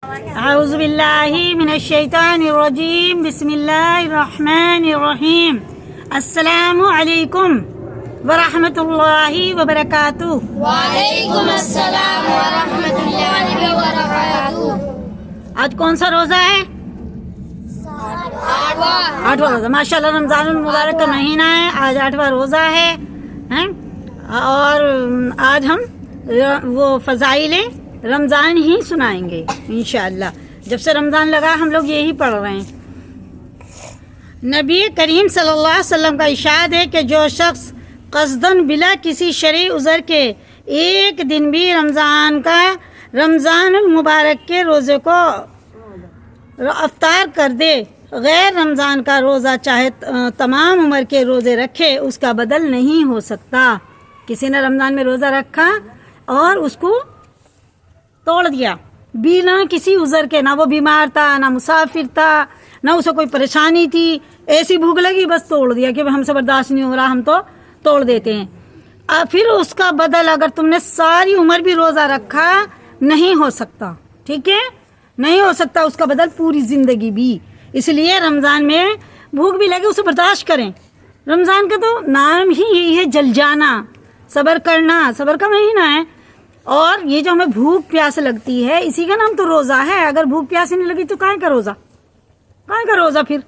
اعوذ باللہ من الشیطان الرجیم بسم اللہ الرحمن الرحیم السلام علیکم ورحمۃ اللہ وبرکاتہ۔ وعلیکم السلام ورحمۃ اللہ وبرکاتہ۔ آج کون سا روزہ ہے؟ آٹھواں روزہ۔ ماشاءاللہ رمضان المبارک کا مہینہ ہے، آج 8واں روزہ ہے اور آج ہم وہ فضائل رمضان ہی سنائیں گے انشاءاللہ۔ جب سے رمضان لگا ہم لوگ یہی پڑھ رہے ہیں۔ نبی کریم صلی اللہ علیہ وسلم کا ارشاد ہے کہ جو شخص قصداً بلا کسی شرعی عذر کے ایک دن بھی رمضان المبارک کے روزے کو افطار کر دے، غیر رمضان کا روزہ چاہے تمام عمر کے روزے رکھے، اس کا بدل نہیں ہو سکتا۔ کسی نے رمضان میں روزہ رکھا اور اس کو توڑ دیا بنا کسی عذر کے، نہ وہ بیمار تھا، نہ مسافر تھا، نہ اسے کوئی پریشانی تھی، ایسی بھوک لگی بس توڑ دیا کہ ہم سے برداشت نہیں ہو رہا، ہم تو توڑ دیتے ہیں۔ پھر اس کا بدل اگر تم نے ساری عمر بھی روزہ رکھا نہیں ہو سکتا، ٹھیک ہے، نہیں ہو سکتا اس کا بدل پوری زندگی بھی۔ اس لیے رمضان میں بھوک بھی لگے اسے برداشت کریں۔ رمضان کا تو نام ہی یہی ہے، جل جانا، صبر کرنا، صبر کا مہینہ ہے۔ اور یہ جو ہمیں بھوک پیاس لگتی ہے اسی کا نام تو روزہ ہے۔ اگر بھوک پیاس نہیں لگی تو کہاں کا روزہ، کہاں کا روزہ پھر؟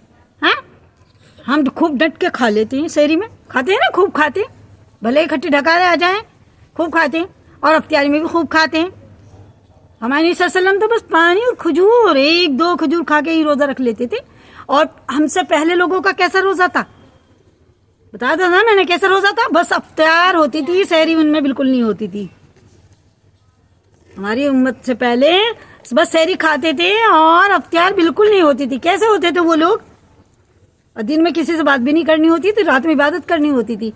ہم خوب ڈٹ کے کھا لیتے ہیں، سحری میں کھاتے ہیں نا، خوب کھاتے ہیں، بھلے اکٹھے ڈھکارے آ جائیں، خوب کھاتے ہیں، اور افطاری میں بھی خوب کھاتے ہیں۔ ہمارے نبی صلی اللہ علیہ وسلم تو بس پانی اور کھجور، 1-2 کھجور کھا کے ہی روزہ رکھ لیتے تھے۔ اور ہم سے پہلے لوگوں کا کیسا روزہ تھا بتا دو نا میں نے، کیسا روزہ تھا؟ بس افطار ہوتی تھی، سحری ان میں بالکل نہیں ہوتی تھی۔ ہماری امت سے پہلے بس سحری کھاتے تھے اور افطار بالکل نہیں ہوتی تھی۔ کیسے ہوتے تھے وہ لوگ؟ دن میں کسی سے بات بھی نہیں کرنی ہوتی تھی، رات میں عبادت کرنی ہوتی تھی۔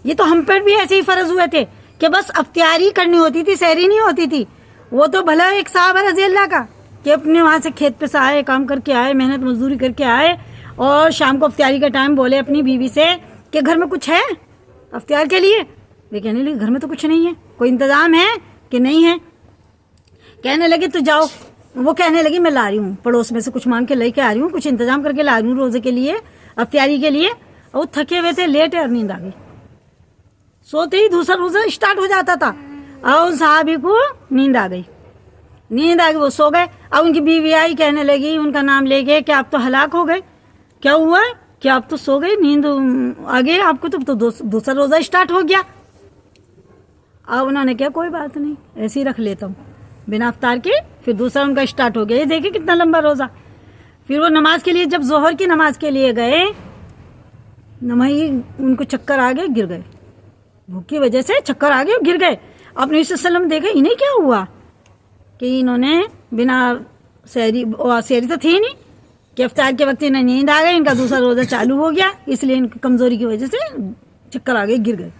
یہ تو ہم پر بھی ایسے ہی فرض ہوئے تھے کہ بس افطاری کرنی ہوتی تھی، سحری نہیں ہوتی تھی۔ وہ تو بھلا ایک صحابہ رضی اللہ کا کہ اپنے وہاں سے کھیت پہ سے آئے، کام کر کے آئے، محنت مزدوری کر کے آئے، اور شام کو افطاری کا ٹائم بولے اپنی بیوی سے کہ گھر میں کچھ ہے افطار کے لیے؟ وہ کہنے لگے گھر میں تو کچھ نہیں ہے، کوئی انتظام ہے کہ نہیں ہے؟ کہنے لگے تو جاؤ۔ وہ کہنے لگی میں لا رہی ہوں، پڑوس میں سے کچھ مانگ کے لے کے آ رہی ہوں، کچھ انتظام کر کے لا رہی ہوں روزے کے لیے، افطاری کے لیے۔ اور وہ تھکے ہوئے تھے، لیٹ ہے اور نیند آ گئی۔ سوتے ہی دوسرا روزہ اسٹارٹ ہو جاتا تھا اور صحابی کو نیند آ گئی، وہ سو گئے۔ اب ان کی بیوی آئی، کہنے لگی ان کا نام لے گئے کہ آپ تو ہلاک ہو گئے، کیا ہوا ہے کہ آپ تو سو گئے، نیند آ گئی آپ کو، تو دوسرا روزہ اسٹارٹ ہو گیا۔ اب انہوں نے کہا کوئی بات نہیں، ایسے ہی رکھ لیتا ہوں بنا افطار کے۔ پھر دوسرا ان کا اسٹارٹ ہو گیا۔ یہ دیکھیں کتنا لمبا روزہ۔ پھر وہ نماز کے لیے جب ظہر کی نماز کے لیے گئے، نمائی ان کو چکر آ گئے، گر گئے، بھوک کی وجہ سے چکر آ گئے اور گر گئے۔ آپ نے صلی اللہ علیہ وسلم دیکھا انہیں کیا ہوا کہ انہوں نے بنا سحری تو تھی نہیں کہ افطار کے وقت انہیں نیند آ گئی، ان کا دوسرا روزہ چالو ہو گیا، اس لیے ان کی کمزوری کی وجہ سے چکر آ گئے، گر گئے۔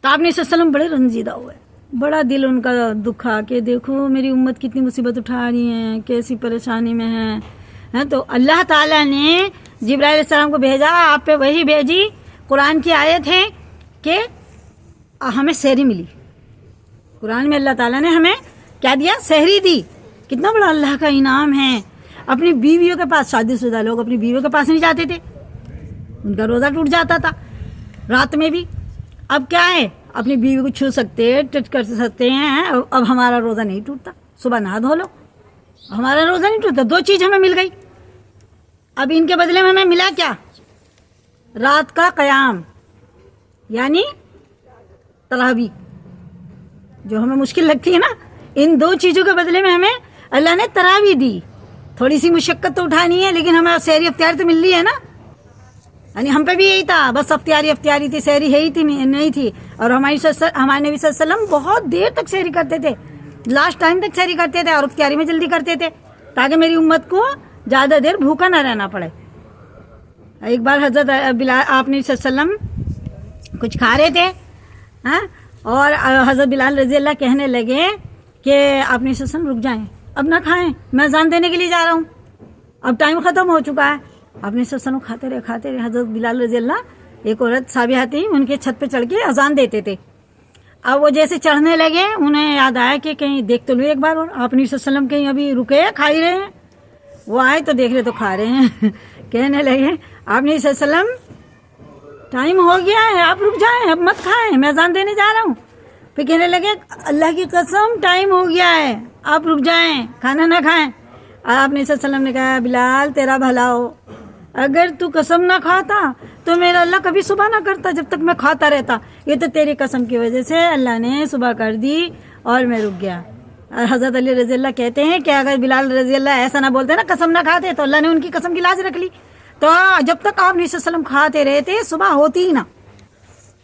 تو آپ نے صلی اللہ علیہ وسلم بڑے رنجیدہ ہوئے، بڑا دل ان کا دکھا کہ دیکھو میری امت کتنی مصیبت اٹھا رہی ہیں، کیسی پریشانی میں ہے۔ تو اللہ تعالیٰ نے جبرائیل علیہ السلام کو بھیجا، آپ پہ وہی بھیجی، قرآن کی آیت ہے کہ ہمیں سحری ملی۔ قرآن میں اللہ تعالیٰ نے ہمیں کیا دیا؟ سحری دی۔ کتنا بڑا اللہ کا انعام ہے۔ اپنی بیویوں کے پاس، شادی شدہ لوگ اپنی بیویوں کے پاس نہیں جاتے تھے، ان کا روزہ ٹوٹ جاتا تھا رات میں بھی۔ اب کیا ہے، اپنی بیوی کو چھو سکتے، ٹچ کر سکتے ہیں۔ اب ہمارا روزہ نہیں ٹوٹتا، صبح نہا دھو لو، ہمارا روزہ نہیں ٹوٹتا۔ 2 چیز ہمیں مل گئی۔ اب ان کے بدلے میں ہمیں ملا کیا؟ رات کا قیام، یعنی تراویح، جو ہمیں مشکل لگتی ہے نا، ان 2 چیزوں کے بدلے میں ہمیں اللہ نے تراویح دی۔ تھوڑی سی مشقت تو اٹھانی ہے، لیکن ہمیں سحری افطار تو مل رہی ہے نا۔ یعنی ہم پہ بھی یہی تھا، بس افطاری تھی، سحری ہے ہی تھی نہیں تھی۔ اور ہمارے نبی صلی اللہ علیہ وسلم بہت دیر تک سحری کرتے تھے، لاسٹ ٹائم تک سحری کرتے تھے، اور افطاری میں جلدی کرتے تھے تاکہ میری امت کو زیادہ دیر بھوکا نہ رہنا پڑے۔ ایک بار حضرت بلال، آپ نے صلی اللہ علیہ وسلم کچھ کھا رہے تھے اور حضرت بلال رضی اللہ کہنے لگے کہ آپ نے صلی اللہ علیہ وسلم رک جائیں، اب نہ کھائیں، میں اذان دینے کے لیے جا رہا ہوں، اب ٹائم ختم ہو چکا ہے۔ آپ نے صلی اللہ علیہ وسلم کھاتے رہے۔ حضرت بلال رضی اللہ، ایک عورت صحابیہ تھی، ان کے چھت پہ چڑھ کے اذان دیتے تھے۔ اب وہ جیسے چڑھنے لگے انہیں یاد آیا کہ کہیں دیکھ تو لو ایک بار، اور آپ نبی صلی اللہ علیہ وسلم کہیں ابھی رکے کھا ہی رہے ہیں. وہ آئے تو دیکھ رہے تو کھا رہے ہیں. کہنے لگے آپ نبی صلی اللہ علیہ وسلم ٹائم ہو گیا ہے، آپ رک جائیں، اب مت کھائیں، میں اذان دینے جا رہا ہوں. پھر کہنے لگے اللہ کی قسم ٹائم ہو گیا ہے، آپ رک جائیں، کھانا نہ کھائیں. آپ نے صلی اللہ علیہ وسلم نے کہا بلال تیرا بھلا ہو، اگر تو قسم نہ کھاتا تو میرا اللہ کبھی صبح نہ کرتا جب تک میں کھاتا رہتا. یہ تو تیری قسم کی وجہ سے اللہ نے صبح کر دی اور میں رک گیا. اور حضرت علی رضی اللہ کہتے ہیں کہ اگر بلال رضی اللہ ایسا نہ بولتے نا، قسم نہ کھاتے، تو اللہ نے ان کی قسم کی لاز رکھ لی. تو جب تک آپ نبی صلی اللہ علیہ وسلم کھاتے رہے تھے صبح ہوتی ہی نہ.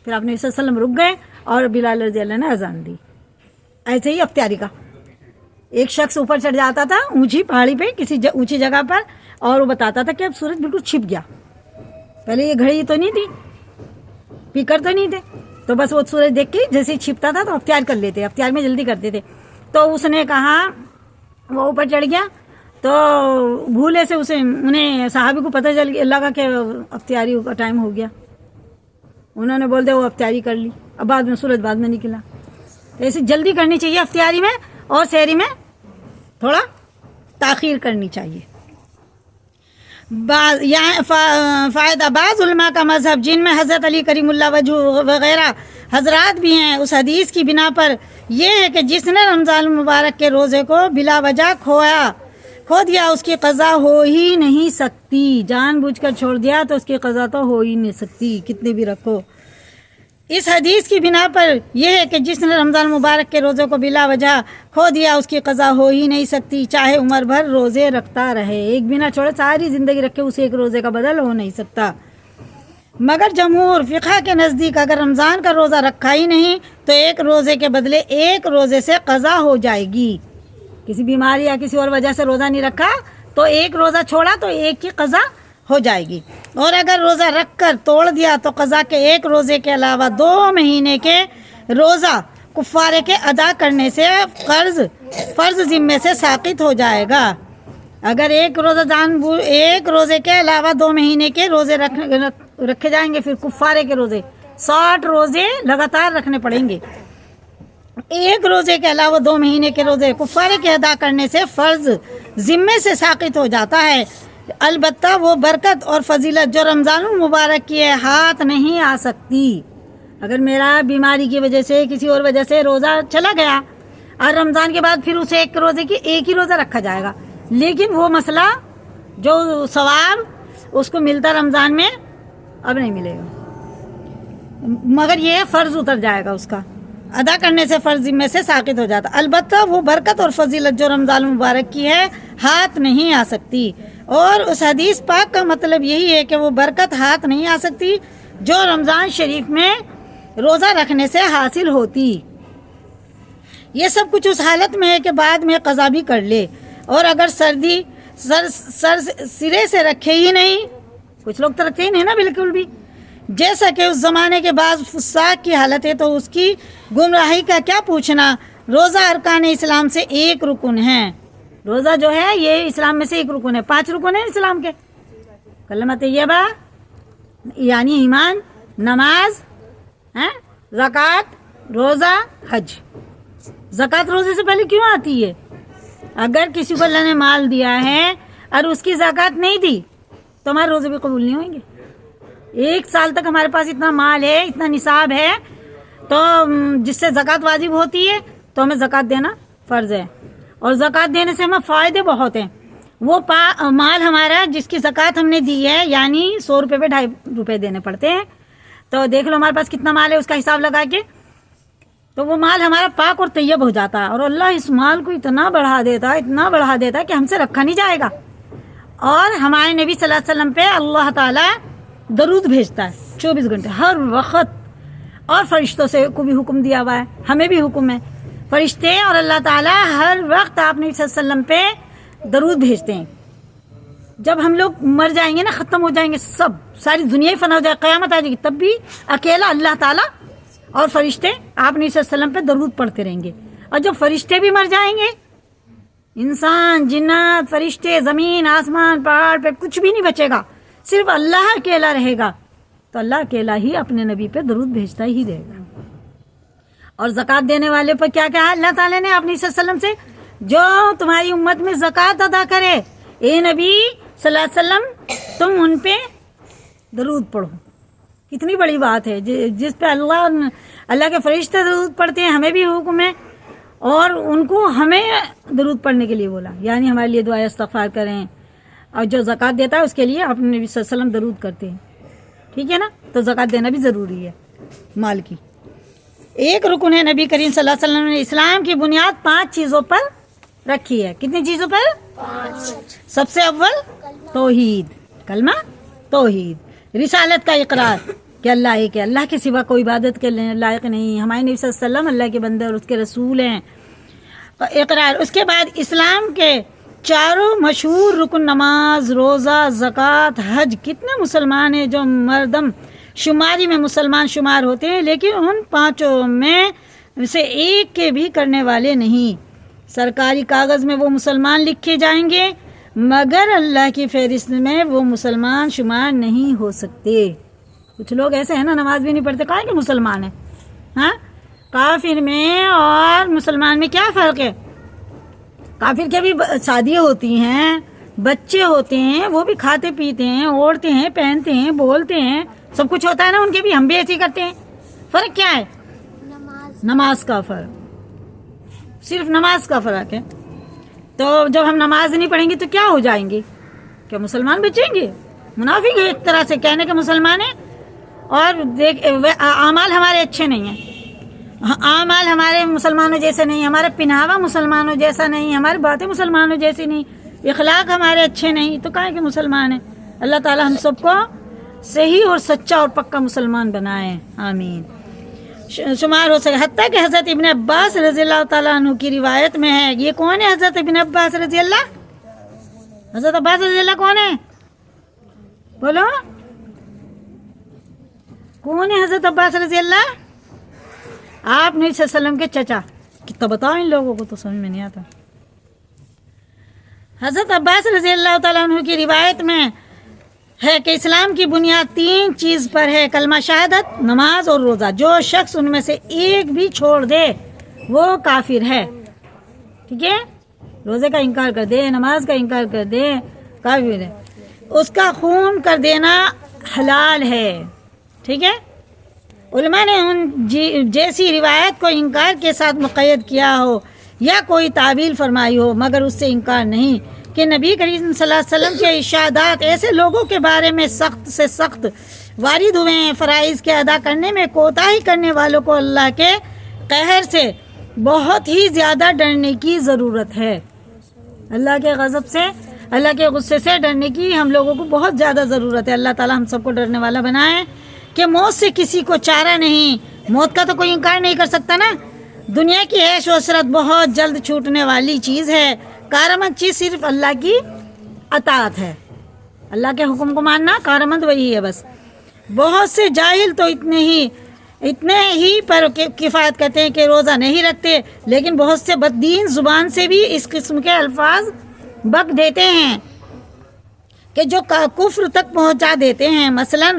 پھر آپ نبی صلی اللہ علیہ وسلم رک گئے اور بلال رضی اللہ نے اذان دی. ایسے ہی افطاری کا ایک شخص اوپر چڑھ جاتا تھا اونچی پہاڑی پہ کسی اونچی جگہ پر، اور وہ بتاتا تھا کہ اب سورج بالکل چھپ گیا. پہلے یہ گھڑی تو نہیں تھی، پیکر تو نہیں تھے، تو بس وہ سورج دیکھ کے جیسے ہی چھپتا تھا تو افطار کر لیتے، افطار میں جلدی کرتے تھے. تو اس نے کہا، وہ اوپر چڑھ گیا تو بھولے سے انہیں صحابی کو پتہ چل لگا کہ افطاری کا ٹائم ہو گیا. انہوں نے بول دیا وہ افطاری کر لی. اب بعد میں سورج بعد میں نکلا. تو ایسے جلدی کرنی چاہیے افطاری میں، اور سحری میں تھوڑا تاخیر کرنی چاہیے. فائدہ بعض علماء کا مذہب جن میں حضرت علی کریم اللہ وجہ وغیرہ حضرات بھی ہیں، اس حدیث کی بنا پر یہ ہے کہ جس نے رمضان المبارک کے روزے کو بلا وجہ کھو دیا اس کی قضا ہو ہی نہیں سکتی. جان بوجھ کر چھوڑ دیا تو اس کی قضا تو ہو ہی نہیں سکتی کتنے بھی رکھو. اس حدیث کی بنا پر یہ ہے کہ جس نے رمضان مبارک کے روزے کو بلا وجہ کھو دیا اس کی قضا ہو ہی نہیں سکتی، چاہے عمر بھر روزے رکھتا رہے. ایک بھی نہ چھوڑے، ساری زندگی رکھے، اسے ایک روزے کا بدل ہو نہیں سکتا. مگر جمہور فقہ کے نزدیک اگر رمضان کا روزہ رکھا ہی نہیں تو ایک روزے کے بدلے ایک روزے سے قضا ہو جائے گی. کسی بیماری یا کسی اور وجہ سے روزہ نہیں رکھا تو ایک روزہ چھوڑا تو ایک کی قضا ہو جائے گی. اور اگر روزہ رکھ کر توڑ دیا تو قضا کے ایک روزے کے علاوہ 2 مہینے کے روزہ کفارے کے ادا کرنے سے فرض ذمے سے ساقط ہو جائے گا. اگر ایک روزے کے علاوہ 2 مہینے کے روزے رکھے جائیں گے، پھر کفارے کے روزے 60 روزے لگاتار رکھنے پڑیں گے. ایک روزے کے علاوہ 2 مہینے کے روزے کفارے کے ادا کرنے سے فرض ذمے سے ساقط ہو جاتا ہے. البتہ وہ برکت اور فضیلت جو رمضان المبارک کی ہے ہاتھ نہیں آ سکتی. اگر میرا بیماری کی وجہ سے کسی اور وجہ سے روزہ چلا گیا اور رمضان کے بعد پھر اسے ایک روزے کی ایک ہی روزہ رکھا جائے گا، لیکن وہ مسئلہ جو ثواب اس کو ملتا رمضان میں اب نہیں ملے گا، مگر یہ فرض اتر جائے گا، اس کا ادا کرنے سے فرض میں سے ساقط ہو جاتا. البتہ وہ برکت اور فضیلت جو رمضان المبارک کی ہے ہاتھ نہیں آ سکتی. اور اس حدیث پاک کا مطلب یہی ہے کہ وہ برکت ہاتھ نہیں آ سکتی جو رمضان شریف میں روزہ رکھنے سے حاصل ہوتی. یہ سب کچھ اس حالت میں ہے کہ بعد میں قضا بھی کر لے. اور اگر سرے سے رکھے ہی نہیں، کچھ لوگ تو رکھتے ہی نہیں نا بالکل بھی، جیسا کہ اس زمانے کے بعض فساق کی حالت ہے، تو اس کی گمراہی کا کیا پوچھنا. روزہ ارکان اسلام سے ایک رکن ہے. روزہ جو ہے یہ اسلام میں سے ایک رکن ہے. 5 رکن ہیں اسلام کے: کلمہ طیبہ یعنی ایمان، نماز، زکوٰۃ، روزہ، حج. زکوٰۃ روزے سے پہلے کیوں آتی ہے؟ اگر کسی کو اللہ نے مال دیا ہے اور اس کی زکوٰۃ نہیں دی تو ہمارے روزے بھی قبول نہیں ہوئیں گے. 1 سال تک ہمارے پاس اتنا مال ہے، اتنا نصاب ہے، تو جس سے زکوٰۃ واجب ہوتی ہے تو ہمیں زکوٰۃ دینا فرض ہے. اور زکوٰۃ دینے سے ہمیں فائدے بہت ہیں. وہ مال ہمارا جس کی زکوٰۃ ہم نے دی ہے، یعنی 100 روپے پہ 2.5 روپے دینے پڑتے ہیں، تو دیکھ لو ہمارے پاس کتنا مال ہے، اس کا حساب لگا کے تو وہ مال ہمارا پاک اور طیب ہو جاتا ہے. اور اللہ اس مال کو اتنا بڑھا دیتا ہے کہ ہم سے رکھا نہیں جائے گا. اور ہمارے نبی صلی اللہ علیہ وسلم پہ اللہ تعالیٰ درود بھیجتا ہے 24 گھنٹے ہر وقت. اور فرشتوں سے کو بھی حکم دیا ہوا ہے، ہمیں بھی حکم ہے. فرشتے اور اللہ تعالیٰ ہر وقت آپ نبی صلی اللہ علیہ وسلم پہ درود بھیجتے ہیں. جب ہم لوگ مر جائیں گے نا، ختم ہو جائیں گے، ساری دنیا ہی فنا ہو جائے، قیامت آ جائے گی، تب بھی اکیلا اللہ تعالیٰ اور فرشتے آپ نبی صلی اللہ علیہ وسلم پہ درود پڑھتے رہیں گے. اور جب فرشتے بھی مر جائیں گے، انسان، جنات، فرشتے، زمین، آسمان، پہاڑ پہ کچھ بھی نہیں بچے گا، صرف اللہ اکیلا رہے گا، تو اللہ اکیلا ہی اپنے نبی پہ درود بھیجتا ہی رہے گا. اور زکات دینے والے پر کیا کہا اللہ تعالیٰ نے اپنی صلی اللہ علیہ وسلم سے؟ جو تمہاری امت میں زکات ادا کرے، اے نبی صلی اللہ علیہ وسلم تم ان پہ درود پڑھو۔ کتنی بڑی بات ہے، جس پہ اللہ کے فرشتے درود پڑھتے ہیں، ہمیں بھی حکم ہے، اور ان کو ہمیں درود پڑھنے کے لیے بولا، یعنی ہمارے لیے دعا استغفار کریں، اور جو زکات دیتا ہے اس کے لیے اپنے نبی صلی اللہ علیہ وسلم درود کرتے ہیں، ٹھیک ہے نا؟ تو زکات دینا بھی ضروری ہے مال کی۔ ایک رکن ہے نبی کریم صلی اللہ علیہ وسلم نے اسلام کی بنیاد 5 چیزوں پر رکھی ہے۔ کتنی چیزوں پر؟ 5۔ سب سے اول توحید، کلمہ توحید، رسالت کا اقرار کہ اللہ ایک ہے، اللہ کے سوا کوئی عبادت کے لائق نہیں، ہمارے نبی صلی اللہ علیہ وسلم اللہ کے بندے اور اس کے رسول ہیں، اقرار۔ اس کے بعد اسلام کے 4 مشہور رکن نماز، روزہ، زکوٰۃ، حج۔ کتنے مسلمان ہیں جو مردم شماری میں مسلمان شمار ہوتے ہیں، لیکن ان 5 میں سے ایک کے بھی کرنے والے نہیں۔ سرکاری کاغذ میں وہ مسلمان لکھے جائیں گے، مگر اللہ کی فہرست میں وہ مسلمان شمار نہیں ہو سکتے۔ کچھ لوگ ایسے ہیں نا، نماز بھی نہیں پڑھتے، کہاں کہ مسلمان ہیں؟ ہاں، کافر میں اور مسلمان میں کیا فرق ہے؟ کافر کے بھی شادیاں ہوتی ہیں، بچے ہوتے ہیں، وہ بھی کھاتے پیتے ہیں، اوڑھتے ہیں، پہنتے ہیں، بولتے ہیں، سب کچھ ہوتا ہے نا ان کے بھی، ہم بھی ایسے ہی کرتے ہیں۔ فرق کیا ہے؟ نماز کا فرق، صرف نماز کا فرق ہے۔ تو جب ہم نماز نہیں پڑھیں گے تو کیا ہو جائیں گے؟ کیا مسلمان بچیں گے؟ منافق ہے ایک طرح سے، کہنے کے مسلمان ہیں اور اعمال ہمارے اچھے نہیں ہیں، اعمال ہمارے مسلمانوں جیسے نہیں، ہمارا پہناوا مسلمانوں جیسا نہیں، ہماری باتیں مسلمانوں جیسی نہیں، اخلاق ہمارے اچھے نہیں، تو کہاں کے مسلمان ہیں؟ اللہ تعالی ہم سب کو صحیح اور سچا اور پکا مسلمان بنائے، آمین۔ شمار ہو سکے، حتیٰ کہ حضرت ابن عباس رضی اللہ تعالیٰ عنہ کی روایت میں ہے۔ یہ کون ہے حضرت ابن عباس رضی اللہ؟ حضرت عباس رضی اللہ کون ہے؟ بولو، کون ہے حضرت عباس رضی اللہ؟ آپ نبی صلی اللہ علیہ وسلم کے چچا۔ کتنا بتاؤ ان لوگوں کو تو سمجھ میں نہیں آتا۔ حضرت عباس رضی اللہ تعالیٰ عنہ کی روایت میں ہے کہ اسلام کی بنیاد 3 چیز پر ہے، کلمہ شہادت، نماز اور روزہ۔ جو شخص ان میں سے ایک بھی چھوڑ دے وہ کافر ہے، ٹھیک ہے؟ روزے کا انکار کر دے، نماز کا انکار کر دے، کافر ہے۔ اس کا خون کر دینا حلال ہے، ٹھیک ہے؟ علماء نے ان جیسی روایت کو انکار کے ساتھ مقید کیا ہو یا کوئی تعویل فرمائی ہو، مگر اس سے انکار نہیں کہ نبی کریم صلی اللہ علیہ وسلم کے ارشادات ایسے لوگوں کے بارے میں سخت سے سخت وارد ہوئے ہیں۔ فرائض کے ادا کرنے میں کوتاہی کرنے والوں کو اللہ کے قہر سے بہت ہی زیادہ ڈرنے کی ضرورت ہے۔ اللہ کے غضب سے، اللہ کے غصے سے ڈرنے کی ہم لوگوں کو بہت زیادہ ضرورت ہے۔ اللہ تعالی ہم سب کو ڈرنے والا بنائے کہ موت سے کسی کو چارہ نہیں، موت کا تو کوئی انکار نہیں کر سکتا نا۔ دنیا کی عیش و عشرت بہت جلد چھوٹنے والی چیز ہے، کارآمد چیز صرف اللہ کی اطاعت ہے، اللہ کے حکم کو ماننا کارآمد وہی ہے بس۔ بہت سے جاہل تو اتنے ہی پر کفایت کرتے ہیں کہ روزہ نہیں رکھتے، لیکن بہت سے بددین زبان سے بھی اس قسم کے الفاظ بک دیتے ہیں کہ جو کفر تک پہنچا دیتے ہیں۔ مثلا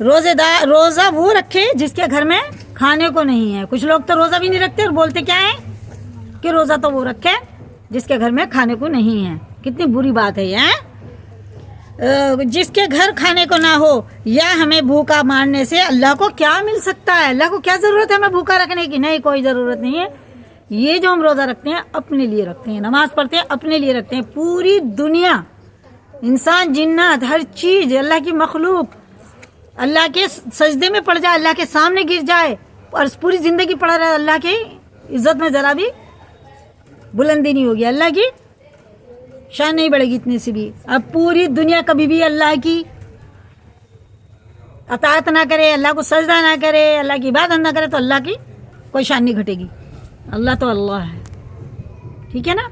روزہ وہ رکھے جس کے گھر میں کھانے کو نہیں ہے۔ کچھ لوگ تو روزہ بھی نہیں رکھتے اور بولتے کیا ہے کہ روزہ تو وہ رکھے جس کے گھر میں کھانے کو نہیں ہے۔ کتنی بری بات ہے یہ، جس کے گھر کھانے کو نہ ہو یا ہمیں بھوکا مارنے سے اللہ کو کیا مل سکتا ہے؟ اللہ کو کیا ضرورت ہے ہمیں بھوکا رکھنے کی؟ نہیں، کوئی ضرورت نہیں ہے۔ یہ جو ہم روزہ رکھتے ہیں اپنے لیے رکھتے ہیں، نماز پڑھتے ہیں اپنے لیے رکھتے ہیں۔ پوری دنیا، انسان، جنات، ہر چیز، اللہ کی مخلوق اللہ کے سجدے میں پڑ جائے، اللہ کے سامنے گر جائے اور پوری زندگی پڑا رہے، اللہ کی عزت میں ذرا بھی بلندی نہیں ہوگی، اللہ کی شان نہیں بڑھے گی اتنی سی بھی۔ اب پوری دنیا کبھی بھی اللہ کی اطاعت نہ کرے، اللہ کو سجدہ نہ کرے، اللہ کی عبادت نہ کرے، تو اللہ کی کوئی شان نہیں گھٹے گی۔ اللہ تو اللہ ہے، ٹھیک ہے نا؟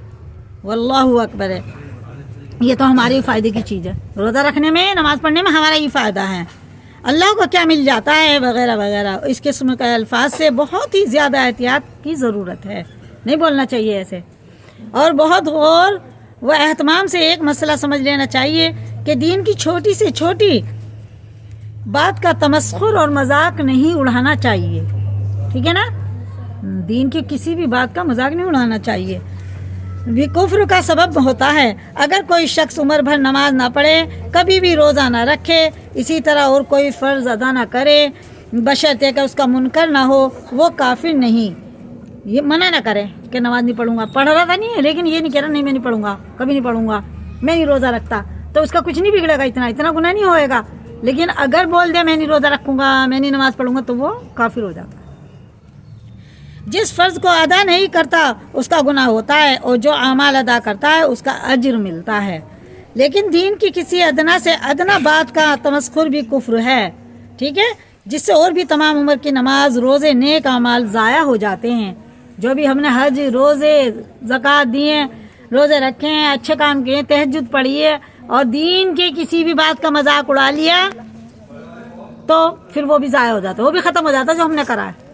واللہ اکبر ہے۔ یہ تو ہمارے فائدے کی چیز ہے، روزہ رکھنے میں، نماز پڑھنے میں ہمارا یہ فائدہ ہے۔ اللہ کو کیا مل جاتا ہے وغیرہ وغیرہ، اس قسم کے الفاظ سے بہت ہی زیادہ احتیاط کی ضرورت ہے، نہیں بولنا چاہیے ایسے، اور بہت غور و اہتمام سے ایک مسئلہ سمجھ لینا چاہیے کہ دین کی چھوٹی سے چھوٹی بات کا تمسخر اور مذاق نہیں اڑانا چاہیے۔ ٹھیک ہے نا. دین کی کسی بھی بات کا مذاق نہیں اڑانا چاہیے. بھی کفر کا سبب ہوتا ہے. اگر کوئی شخص عمر بھر نماز نہ پڑھے، کبھی بھی روزہ نہ رکھے، اسی طرح اور کوئی فرض ادا نہ کرے، بشرطے کہ اس کا منکر نہ ہو، وہ کافر نہیں. یہ منع نہ کرے کہ نماز نہیں پڑھوں گا. پڑھ رہا تھا نہیں ہے لیکن یہ نہیں کہہ رہا نہیں میں نہیں پڑھوں گا، کبھی نہیں پڑھوں گا، میں نہیں روزہ رکھتا، تو اس کا کچھ نہیں بگڑے گا، اتنا گناہ نہیں ہوئے گا. لیکن اگر بول دے میں نہیں روزہ رکھوں گا، میں نہیں نماز پڑھوں گا، تو وہ کافر ہو جاتا ہے. جس فرض کو ادا نہیں کرتا اس کا گناہ ہوتا ہے، اور جو اعمال ادا کرتا ہے اس کا اجر ملتا ہے. لیکن دین کی کسی ادنا سے ادنا بات کا تمسخر بھی کفر ہے. ٹھیک ہے، جس سے اور بھی تمام عمر کی نماز، روزے، نیک اعمال ضائع ہو جاتے ہیں. جو بھی ہم نے حج، روزے، زکوٰۃ دیے، روزے رکھے ہیں، اچھے کام کیے، تہجد پڑھی ہے، اور دین کی کسی بھی بات کا مذاق اڑا لیا تو پھر وہ بھی ضائع ہو جاتا ہے، وہ بھی ختم ہو جاتا ہے جو ہم نے کرا ہے.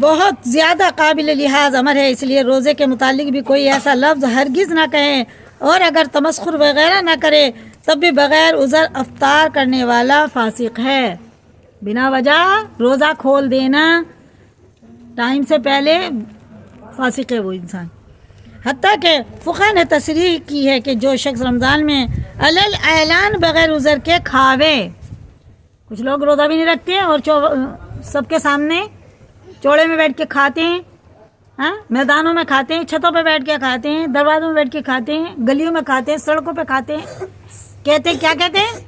بہت زیادہ قابل لحاظ امر ہے، اس لیے روزے کے متعلق بھی کوئی ایسا لفظ ہرگز نہ کہیں، اور اگر تمسخر وغیرہ نہ کرے تب بھی بغیر عذر افطار کرنے والا فاسق ہے. بنا وجہ روزہ کھول دینا ٹائم سے پہلے فاسق ہے وہ انسان. حتیٰ کہ فقہ نے تصریح کی ہے کہ جو شخص رمضان میں علل اعلان بغیر عذر کے کھاوے، کچھ لوگ روزہ بھی نہیں رکھتے اور سب کے سامنے چوڑے میں بیٹھ کے کھاتے ہیں، ہاں، میدانوں میں کھاتے ہیں، چھتوں پہ بیٹھ کے کھاتے ہیں، دروازوں میں بیٹھ کے کھاتے ہیں، گلیوں میں کھاتے ہیں، سڑکوں پہ کھاتے ہیں. کہتے ہیں کیا کہتے ہیں؟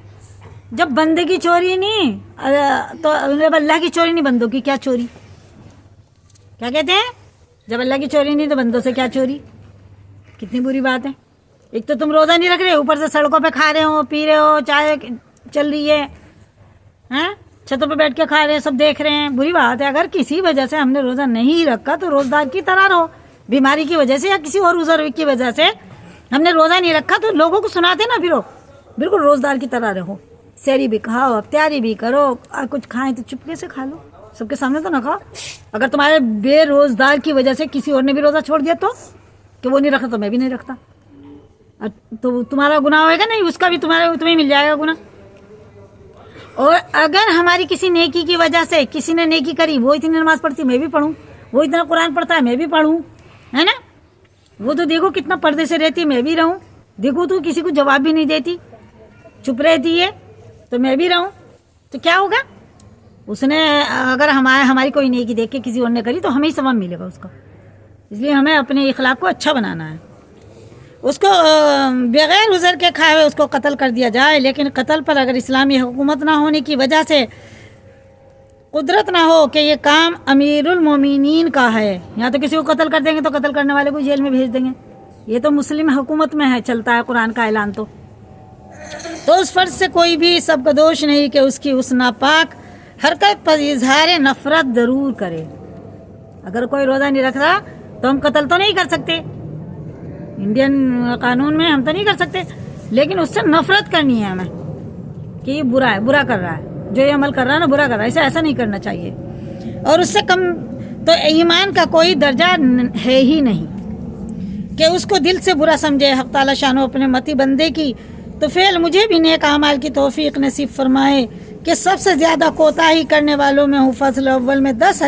جب بندے کی چوری نہیں تو اللہ کی چوری نہیں، بندوں کی کیا چوری. کیا کہتے ہیں؟ جب اللہ کی چوری نہیں تو بندوں سے کیا چوری. کتنی بری بات ہے. ایک تو تم روزہ نہیں رکھ رہے، اوپر سے سڑکوں پہ کھا رہے ہو، پی رہے ہو، چائے چل رہی ہے، ہاں، چھتوں پہ بیٹھ کے کھا رہے ہیں، سب دیکھ رہے ہیں. بری بات ہے. اگر کسی وجہ سے ہم نے روزہ نہیں رکھا تو روزدار کی طرح رہو. بیماری کی وجہ سے یا کسی اور عذر کی وجہ سے ہم نے روزہ نہیں رکھا تو لوگوں کو سناتے نہ پھرو، بالکل روزدار کی طرح رہو. سحری بھی کھاؤ، افطاری بھی کرو، اور کچھ کھائیں تو چپکے سے کھا لو، سب کے سامنے تو نہ کھاؤ. اگر تمہارے بے روزدار کی وجہ سے کسی اور نے بھی روزہ چھوڑ دیا تو کہ وہ نہیں رکھتا تو میں بھی نہیں رکھتا، تو تمہارا گناہ ہوئے گا نہیں، اس کا بھی تمہیں مل جائے گا گناہ. اور اگر ہماری کسی نیکی کی وجہ سے کسی نے نیکی کری، وہ اتنی نماز پڑھتی میں بھی پڑھوں، وہ اتنا قرآن پڑھتا ہے میں بھی پڑھوں، ہے نا، وہ تو دیکھو کتنا پردے سے رہتی میں بھی رہوں، دیکھو تو کسی کو جواب بھی نہیں دیتی، چپ رہتی ہے تو میں بھی رہوں، تو کیا ہوگا؟ اس نے اگر ہماری کوئی نیکی دیکھ کے کسی اور نے کری تو ہمیں ہی ثواب ملے گا اس کا. اس لیے ہمیں اپنے اخلاق کو اچھا بنانا ہے. اس کو بغیر عذر کے کھائے ہوئے اس کو قتل کر دیا جائے، لیکن قتل پر اگر اسلامی حکومت نہ ہونے کی وجہ سے قدرت نہ ہو کہ یہ کام امیر المومنین کا ہے، یا تو کسی کو قتل کر دیں گے تو قتل کرنے والے کو جیل میں بھیج دیں گے. یہ تو مسلم حکومت میں ہے، چلتا ہے قرآن کا اعلان. تو اس فرض سے کوئی بھی سب کا دوش نہیں کہ اس کی اس ناپاک حرکت پر اظہار نفرت ضرور کرے. اگر کوئی روزہ نہیں رکھ رہا تو ہم قتل تو نہیں کر سکتے، انڈین قانون میں ہم تو نہیں کر سکتے، لیکن اس سے نفرت کرنی ہے ہمیں کہ یہ برا ہے، برا کر رہا ہے، جو یہ عمل کر رہا ہے نا برا کر رہا ہے، ایسا نہیں کرنا چاہیے. اور اس سے کم تو ایمان کا کوئی درجہ ہے ہی نہیں کہ اس کو دل سے برا سمجھے. حق تعالی شانو اپنے متی بندے کی تو فعل مجھے بھی نیک اعمال کی توفیق نصیب فرمائے کہ سب سے زیادہ کوتاہی کرنے والوں میں ہوں. فصل اول میں 10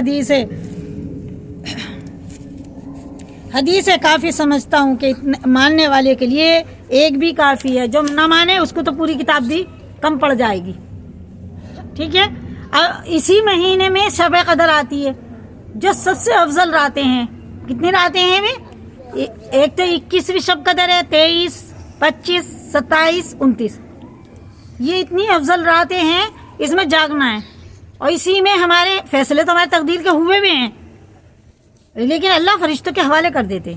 حدیث کافی سمجھتا ہوں کہ ماننے والے کے لیے ایک بھی کافی ہے، جو نہ مانے اس کو تو پوری کتاب بھی کم پڑ جائے گی. ٹھیک ہے. اسی مہینے میں شب قدر آتی ہے، جو سب سے افضل راتیں ہیں. کتنی راتیں ہیں بھی؟ ایک تو 21ویں شب قدر ہے، 23، 25، 27، 29. یہ اتنی افضل راتیں ہیں، اس میں جاگنا ہے. اور اسی میں ہمارے فیصلے تو ہمارے تقدیر کے ہوئے بھی ہیں، لیکن اللہ فرشتوں کے حوالے کر دیتے.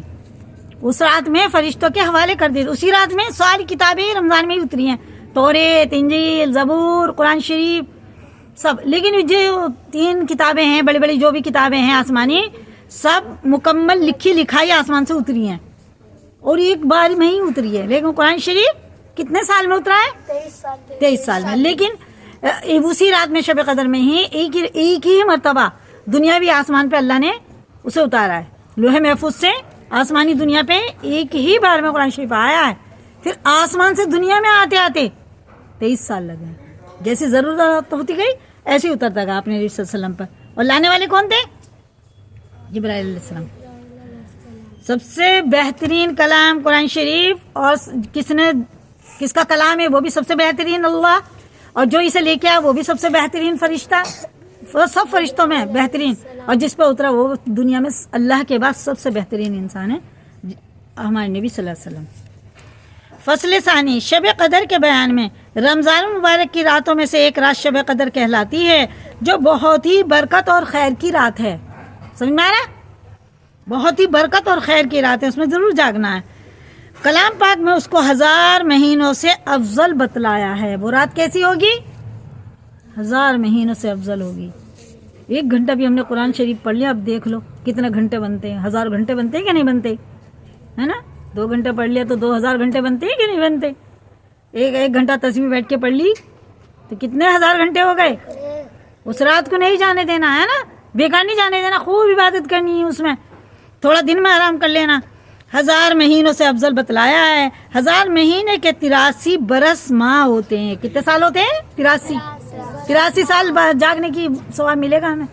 اس رات میں فرشتوں کے حوالے کر دیتے. اسی رات میں ساری کتابیں رمضان میں ہی اتری ہیں، توریت، انجیل، زبور، قرآن شریف، سب. لیکن جو 3 کتابیں ہیں بڑی بڑی، جو بھی کتابیں ہیں آسمانی، سب مکمل لکھی لکھائی آسمان سے اتری ہیں، اور ایک بار میں ہی اتری ہے. لیکن قرآن شریف کتنے سال میں اترا ہے؟ 23 سال میں. لیکن اسی رات میں شب قدر میں ہی ایک ہی مرتبہ دنیاوی آسمان پہ اللہ نے اسے اتارا ہے. لوح محفوظ سے آسمانی دنیا پہ ایک ہی بار میں قرآن شریف آیا ہے. پھر آسمان سے دنیا میں آتے آتے 23 سال لگے. جیسی ضرورت ہوتی گئی ایسے اترتا گیا اپنے نبی صلی اللہ علیہ وسلم پر. اور لانے والے کون تھے؟ جبرائیل علیہ السلام. سب سے بہترین کلام قرآن شریف، اور کس کا کلام ہے وہ بھی سب سے بہترین اللہ، اور جو اسے لے کے آیا وہ بھی سب سے بہترین فرشتہ، وہ سب فرشتوں میں بہترین، اور جس پہ اترا وہ دنیا میں اللہ کے بعد سب سے بہترین انسان ہے ہمارے نبی صلی اللہ علیہ وسلم. فصل ثانی، شب قدر کے بیان میں رمضان المبارک کی راتوں میں سے ایک رات شب قدر کہلاتی ہے جو بہت ہی برکت اور خیر کی رات ہے. سمجھ میں آ رہا ہے؟ بہت ہی برکت اور خیر کی رات ہے، اس میں ضرور جاگنا ہے. کلام پاک میں اس کو 1000 مہینوں سے افضل بتلایا ہے. وہ رات کیسی ہوگی؟ 1000 مہینوں سے افضل ہوگی. 1 گھنٹہ بھی ہم نے قرآن شریف پڑھ لیا، اب دیکھ لو کتنے گھنٹے بنتے ہیں. 1000 گھنٹے بنتے ہیں کہ نہیں بنتے؟ ہے نا؟ 2 گھنٹے پڑھ لیا تو 2000 گھنٹے بنتے ہیں کہ نہیں بنتے؟ ایک گھنٹہ تسبیح بیٹھ کے پڑھ لی تو کتنے 1000 گھنٹے ہو گئے. اس رات کو نہیں جانے دینا ہے نا، بیکار نہیں جانے دینا، خوب عبادت کرنی ہے اس میں. تھوڑا دن میں آرام کر لینا. 1000 مہینوں سے افضل بتلایا ہے. 1000 مہینے کے 83 برس ماہ ہوتے ہیں. کتنے سال ہوتے ہیں؟ 83 سال جاگنے کی ثواب ملے گا ہمیں.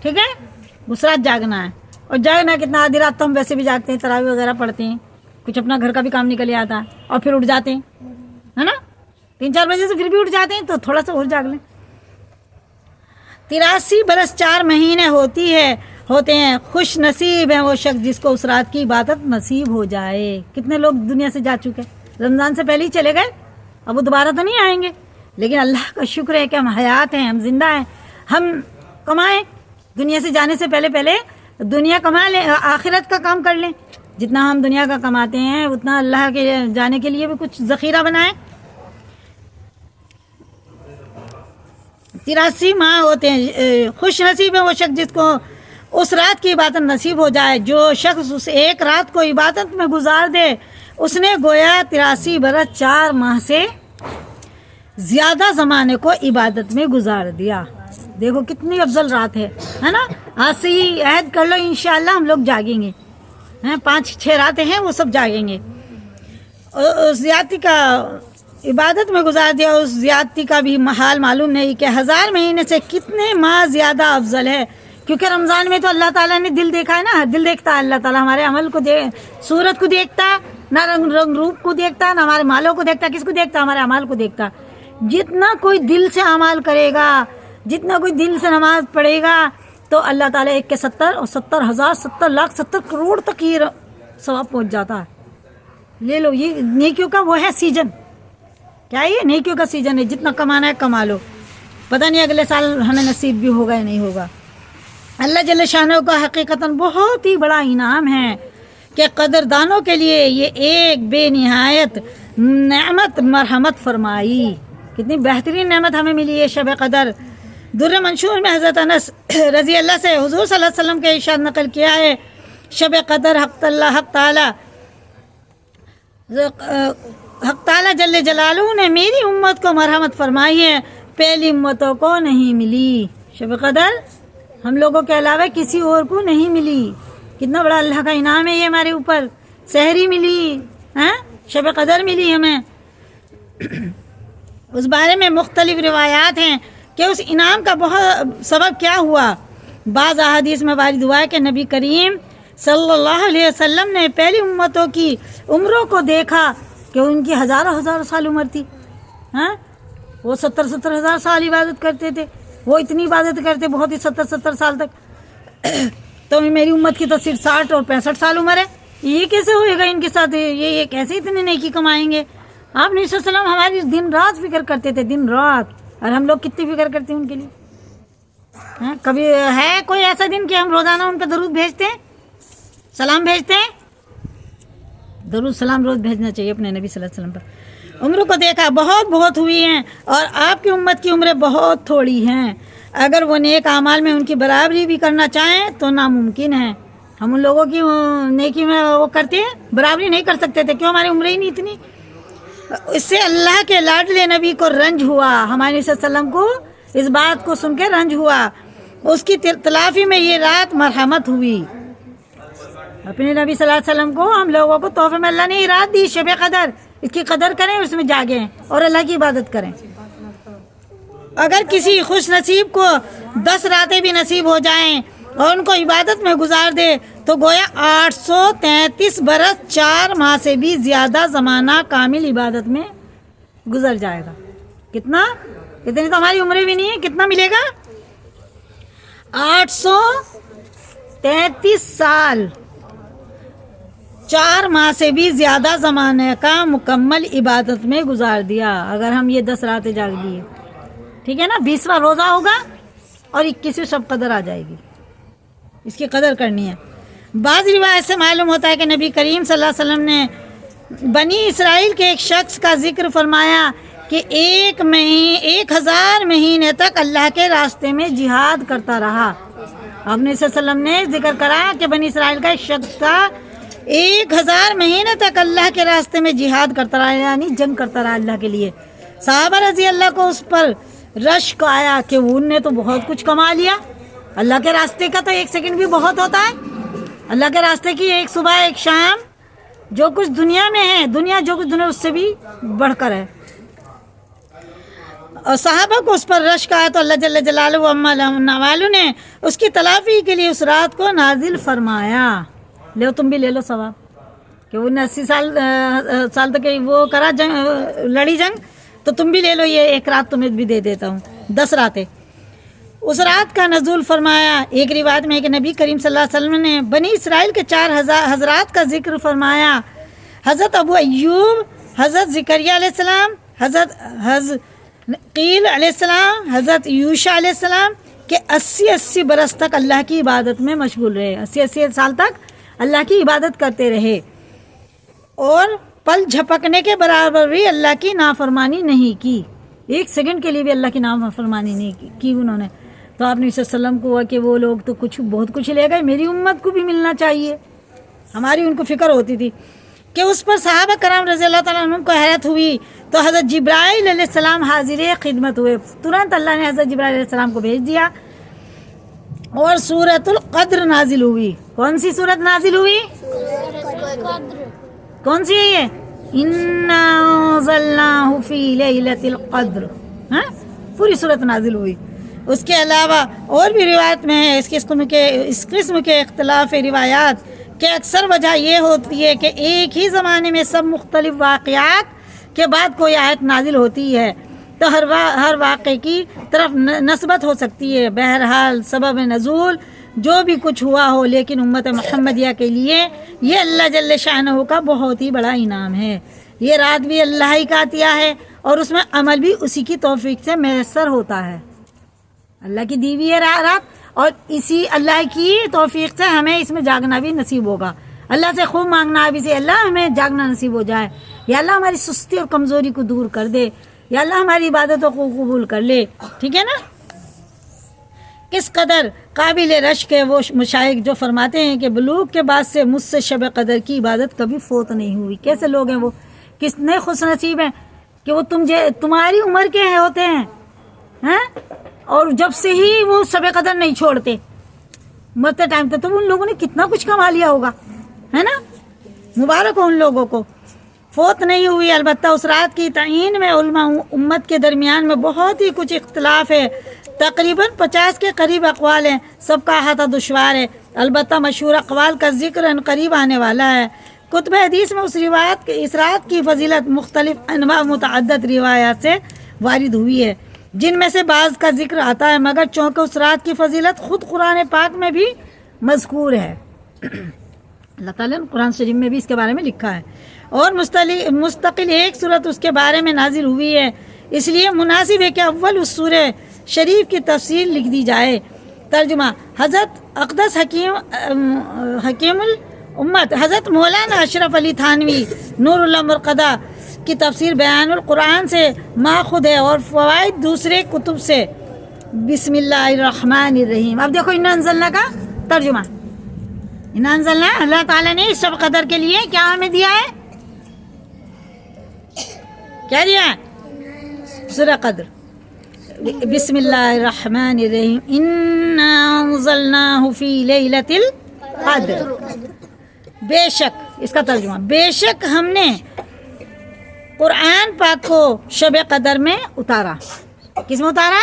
ٹھیک ہے، اس رات جاگنا ہے. اور جاگنا کتنا؟ آدھی رات تو ہم ویسے بھی جاگتے ہیں، تراویح وغیرہ پڑھتے ہیں، کچھ اپنا گھر کا بھی کام نکل آتا ہے اور پھر اٹھ جاتے ہیں، ہے نا؟ 3-4 بجے سے پھر بھی اٹھ جاتے ہیں تو تھوڑا سا اور جاگ لیں. 83 برس 4 مہینے ہوتے ہیں. خوش نصیب ہے وہ شخص جس کو اس رات کی عبادت نصیب ہو جائے. کتنے لوگ دنیا سے جا چکے، رمضان سے پہلے ہی چلے گئے، اب وہ دوبارہ تو نہیں آئیں گے. لیکن اللہ کا شکر ہے کہ ہم حیات ہیں، ہم زندہ ہیں، ہم کمائیں. دنیا سے جانے سے پہلے دنیا کما لیں، آخرت کا کام کر لیں. جتنا ہم دنیا کا کماتے ہیں اتنا اللہ کے جانے کے لیے بھی کچھ ذخیرہ بنائیں. 83 ماہ ہوتے ہیں. خوش نصیب ہے وہ شخص جس کو اس رات کی عبادت نصیب ہو جائے. جو شخص اس ایک رات کو عبادت میں گزار دے اس نے گویا 83 برس 4 ماہ سے زیادہ زمانے کو عبادت میں گزار دیا. دیکھو کتنی افضل رات ہے نا؟ آج سے ہی عہد کر لو، انشاءاللہ ہم لوگ جاگیں گے. 5-6 راتیں ہیں وہ سب جاگیں گے. اس زیادتی کا عبادت میں گزار دیا. اس زیادتی کا بھی حال معلوم نہیں کہ 1000 مہینے سے کتنے ماہ زیادہ افضل ہے. کیونکہ رمضان میں تو اللہ تعالیٰ نے دل دیکھا ہے نا، دل دیکھتا ہے اللہ تعالیٰ. ہمارے عمل کو صورت کو دیکھتا، نہ رنگ روپ کو دیکھتا، نہ ہمارے مالوں کو دیکھتا. کس کو دیکھتا؟ ہمارے اعمال کو دیکھتا. جتنا کوئی دل سے اعمال کرے گا، جتنا کوئی دل سے نماز پڑھے گا تو اللہ تعالیٰ 1 کے 70 اور 70,000 70 لاکھ 70 کروڑ تک یہ ثواب پہنچ جاتا ہے. لے لو، یہ نیکیوں کا وہ ہے سیزن. کیا یہ نیکیوں کا سیزن ہے؟ جتنا کمانا ہے کما لو. پتہ نہیں اگلے سال ہمیں نصیب بھی ہوگا یا نہیں ہوگا. اللہ جل شانہ کا حقیقتاً بہت ہی بڑا انعام ہے کہ قدردانوں کے لیے یہ ایک بے نہایت نعمت مرحمت فرمائی. کتنی بہترین نعمت ہمیں ملی ہے شب قدر. در منشور میں حضرت انس رضی اللہ سے حضور صلی اللہ علیہ وسلم کے ارشاد نقل کیا ہے، شب قدر حق تعالی جل جلالہ نے میری امت کو مرحمت فرمائی ہے، پہلی امتوں کو نہیں ملی. شب قدر ہم لوگوں کے علاوہ کسی اور کو نہیں ملی. کتنا بڑا اللہ کا انعام ہے یہ ہمارے اوپر. سحری ملی، شب قدر ملی ہمیں. اس بارے میں مختلف روایات ہیں کہ اس انعام کا بہت سبب کیا ہوا. بعض احادیث میں وارد ہوا ہے کہ نبی کریم صلی اللہ علیہ وسلم نے پہلی امتوں کی عمروں کو دیکھا کہ ان کی ہزاروں سال عمر تھی. وہ 70 ہزار سال عبادت کرتے تھے. وہ اتنی عبادت کرتے بہت ہی 70 سال تک. تو میری امت کی تو صرف 60 اور 65 سال عمر ہے. یہ کیسے ہوئے گا ان کے ساتھ؟ یہ کیسے اتنے نیکی کمائیں گے؟ آپ نبی صلی اللہ علیہ وسلم ہماری دن رات فکر کرتے تھے، دن رات. اور ہم لوگ کتنی فکر کرتے ہیں ان کے لیے؟ کبھی ہے کوئی ایسا دن کہ ہم روزانہ ان پہ درود بھیجتے ہیں، سلام بھیجتے ہیں؟ درود سلام روز بھیجنا چاہیے اپنے نبی صلی اللہ علیہ وسلم پر. عمر کو دیکھا بہت ہوئی ہیں اور آپ کی امت کی عمریں بہت تھوڑی ہیں. اگر وہ نیک اعمال میں ان کی برابری بھی کرنا چاہیں تو ناممکن ہے. ہم ان لوگوں کی نیکی میں وہ کرتے ہیں، برابری نہیں کر سکتے تھے. کیوں؟ ہماری عمریں ہی نہیں اتنی. اس سے اللہ کے لاڈلے نبی کو رنج ہوا. ہمارے نبی صلی اللہ علیہ وسلم کو اس بات کو سن کے رنج ہوا. اس کی تلافی میں یہ رات مرحمت ہوئی. اپنے نبی صلی اللہ علیہ وسلم کو ہم لوگوں کو تحفے میں اللہ نے یہ رات دی، شب قدر. اس کی قدر کریں، اس میں جاگیں اور اللہ کی عبادت کریں. اگر کسی خوش نصیب کو 10 راتیں بھی نصیب ہو جائیں اور ان کو عبادت میں گزار دے تو گویا 833 برس 4 ماہ سے بھی زیادہ زمانہ کامل عبادت میں گزر جائے گا. کتنا؟ اتنی تو ہماری عمریں بھی نہیں ہے. کتنا ملے گا؟ 833 سال 4 ماہ سے بھی زیادہ زمانے کا مکمل عبادت میں گزار دیا اگر ہم یہ 10 راتیں جاگ لیے. ٹھیک ہے نا. 20واں روزہ ہوگا اور 21ویں شب قدر آ جائے گی. اس کی قدر کرنی ہے. بعض روایت سے معلوم ہوتا ہے کہ نبی کریم صلی اللہ علیہ وسلم نے بنی اسرائیل کے ایک شخص کا ذکر فرمایا کہ 1000 مہینے تک اللہ کے راستے میں جہاد کرتا رہا. آپ نے صلی اللہ علیہ وسلم نے ذکر کرا کہ بنی اسرائیل کا ایک شخص تھا 1000 مہینے تک اللہ کے راستے میں جہاد کرتا رہا, یعنی جنگ کرتا رہا اللہ کے لیے. صحابہ رضی اللہ کو اس پر رشک آیا کہ ان نے تو بہت کچھ کما لیا. اللہ کے راستے کا تو 1 سیکنڈ بھی بہت ہوتا ہے. اللہ کے راستے کی ایک صبح ایک شام جو کچھ دنیا میں ہے, جو کچھ دنیا اس سے بھی بڑھ کر ہے. اور صحابہ کو اس پر رشک آیا تو اللہ جل جلالہ و عما والو نے اس کی تلافی کے لیے اس رات کو نازل فرمایا. لو تم بھی لے لو ثواب کہ وہ 80 سال تک وہ کرا لڑی جنگ, تو تم بھی لے لو, یہ ایک رات تمہیں بھی دے دیتا ہوں. 10 راتیں. اس رات کا نزول فرمایا. ایک روایت میں ہے کہ نبی کریم صلی اللہ علیہ وسلم نے بنی اسرائیل کے 4 حضرات کا ذکر فرمایا. حضرت ابو ایوب, حضرت زکریا علیہ السلام, حضرت قیل علیہ السلام, حضرت یوشع علیہ السلام کہ 80 برس تک اللہ کی عبادت میں مشغول رہے. 80 سال تک اللہ کی عبادت کرتے رہے اور پل جھپکنے کے برابر بھی اللہ کی نافرمانی نہیں کی. 1 سیکنڈ کے لیے بھی اللہ کی نافرمانی نہیں کی انہوں نے. تو آپ نے صلی اللہ علیہ وسلم کو ہوا کہ وہ لوگ تو بہت کچھ لے گئے, میری امت کو بھی ملنا چاہیے. ہماری ان کو فکر ہوتی تھی کہ اس پر صحابہ کرام رضی اللہ تعالیٰ عنہ کو حیرت ہوئی تو حضرت جبرائیل علیہ السلام حاضر خدمت ہوئے. ترنت اللہ نے حضرت جبرائیل علیہ السلام کو بھیج دیا اور سورۃ القدر نازل ہوئی. کون سی سورت نازل ہوئی؟ کون سی ہے یہ؟ اِنَّا أَنزَلْنَاهُ فِي لَيْلَةِ الْقَدْرِ. پوری سورت نازل ہوئی. اس کے علاوہ اور بھی روایت میں ہے اس قسم کے اختلاف روایات کہ اکثر وجہ یہ ہوتی ہے کہ ایک ہی زمانے میں سب مختلف واقعات کے بعد کوئی آیت نازل ہوتی ہے تو ہر واقعے کی طرف نسبت ہو سکتی ہے. بہرحال سبب نزول جو بھی کچھ ہوا ہو, لیکن امت محمدیہ کے لیے یہ اللہ جل شانہ کا بہت ہی بڑا انعام ہے. یہ رات بھی اللہ ہی کا عطیہ ہے اور اس میں عمل بھی اسی کی توفیق سے میسر ہوتا ہے. اللہ کی دی ہوئی ہے رات, اور اسی اللہ کی توفیق سے ہمیں اس میں جاگنا بھی نصیب ہوگا. اللہ سے خوب مانگنا ہے بھی اللہ ہمیں جاگنا نصیب ہو جائے. یا اللہ ہماری سستی اور کمزوری کو دور کر دے. یا اللہ ہماری عبادتوں کو قبول کر لے. ٹھیک ہے نا. کس قدر قابل رشک ہے وہ مشائخ جو فرماتے ہیں کہ بلوغ کے بعد سے مجھ سے شب قدر کی عبادت کبھی فوت نہیں ہوئی. کیسے لوگ ہیں وہ, کتنے خوش نصیب ہیں کہ وہ تمہاری عمر کے ہوتے ہیں اور جب سے ہی وہ شب قدر نہیں چھوڑتے مرتے ٹائم تک. تو ان لوگوں نے کتنا کچھ کما لیا ہوگا, ہے نا. مبارک ہو ان لوگوں کو. فوت نہیں ہوئی. البتہ اس رات کی تعین میں علماء امت کے درمیان میں بہت ہی کچھ اختلاف ہے. تقریباً 50 کے قریب اقوال ہیں. سب کا احاطہ دشوار ہے. البتہ مشہور اقوال کا ذکر ان قریب آنے والا ہے. کتب حدیث میں اس رات کی فضیلت مختلف انواع متعدد روایات سے وارد ہوئی ہے, جن میں سے بعض کا ذکر آتا ہے, مگر چونکہ اس رات کی فضیلت خود قرآن پاک میں بھی مذکور ہے. اللہ تعالیٰ نے قرآن شریف میں بھی اس کے بارے میں لکھا ہے اور مستقل ایک صورت اس کے بارے میں نازل ہوئی ہے. اس لیے مناسب ہے کہ اول اس سورہ شریف کی تفصیل لکھ دی جائے. ترجمہ حضرت اقدس حکیم الامت حضرت مولانا اشرف علی تھانوی نور اللہ مرقدہ کی تفسیر بیان القرآن سے ماخوذ ہے اور فوائد دوسرے کتب سے. بسم اللہ الرحمن الرحیم. اب دیکھو انا انزلنا کا ترجمہ. انا انزلنا اللہ تعالیٰ نے اس شب قدر کے لیے کیا ہمیں دیا ہے, کیا دیا ہے؟ سورہ قدر. بسم اللہ الرحمن الرحیم. انا انزلناہ فی لیلۃ القدر. بے شک, اس کا ترجمہ بے شک ہم نے قرآن پاک کو شب قدر میں اتارا. کس میں اتارا؟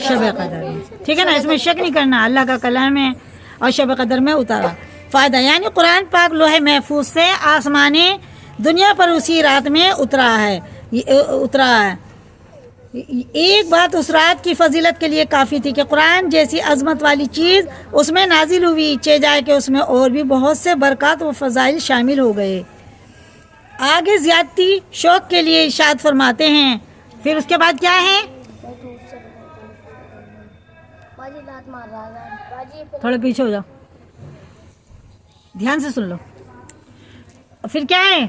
شب قدر میں، ٹھیک ہے نا، اس میں شک نہیں کرنا، اللہ کا کلام ہے اور شب قدر میں اتارا۔ فائدہ یعنی قرآن پاک لوح محفوظ سے آسمانی دنیا پر اسی رات میں اترا ہے۔ ایک بات اس رات کی فضیلت کے لیے کافی تھی کہ قرآن جیسی عظمت والی چیز اس میں نازل ہوئی، چہ جائے کہ اس میں اور بھی بہت سے برکات و فضائل شامل ہو گئے۔ آگے زیادتی شوق کے لیے ارشاد فرماتے ہیں، پھر اس کے بعد کیا ہے؟ تھوڑا پیچھے ہو جاؤ، دھیان سے سن لو، پھر کیا ہے؟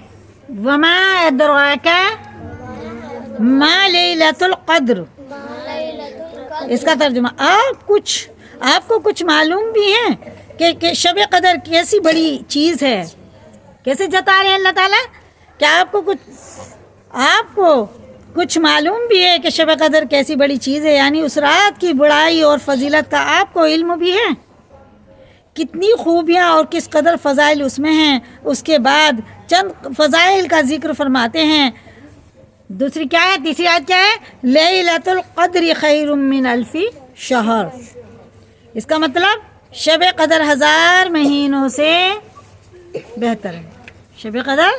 وما ادراک ما لیلۃ القدر، اس کا ترجمہ آپ کو کچھ معلوم بھی ہے کہ شب قدر کیسی بڑی چیز ہے؟ کیسے جتا رہے ہیں اللہ تعالیٰ کہ آپ کو کچھ معلوم بھی ہے کہ شب قدر کیسی بڑی چیز ہے، یعنی اس رات کی بڑائی اور فضیلت کا آپ کو علم بھی ہے، کتنی خوبیاں اور کس قدر فضائل اس میں ہیں۔ اس کے بعد چند فضائل کا ذکر فرماتے ہیں۔ دوسری کیا ہے؟ تیسری آیت کیا ہے؟ لیلۃ القدر خیر من الف شہر، اس کا مطلب شب قدر 1000 مہینوں سے بہتر ہے، شب قدر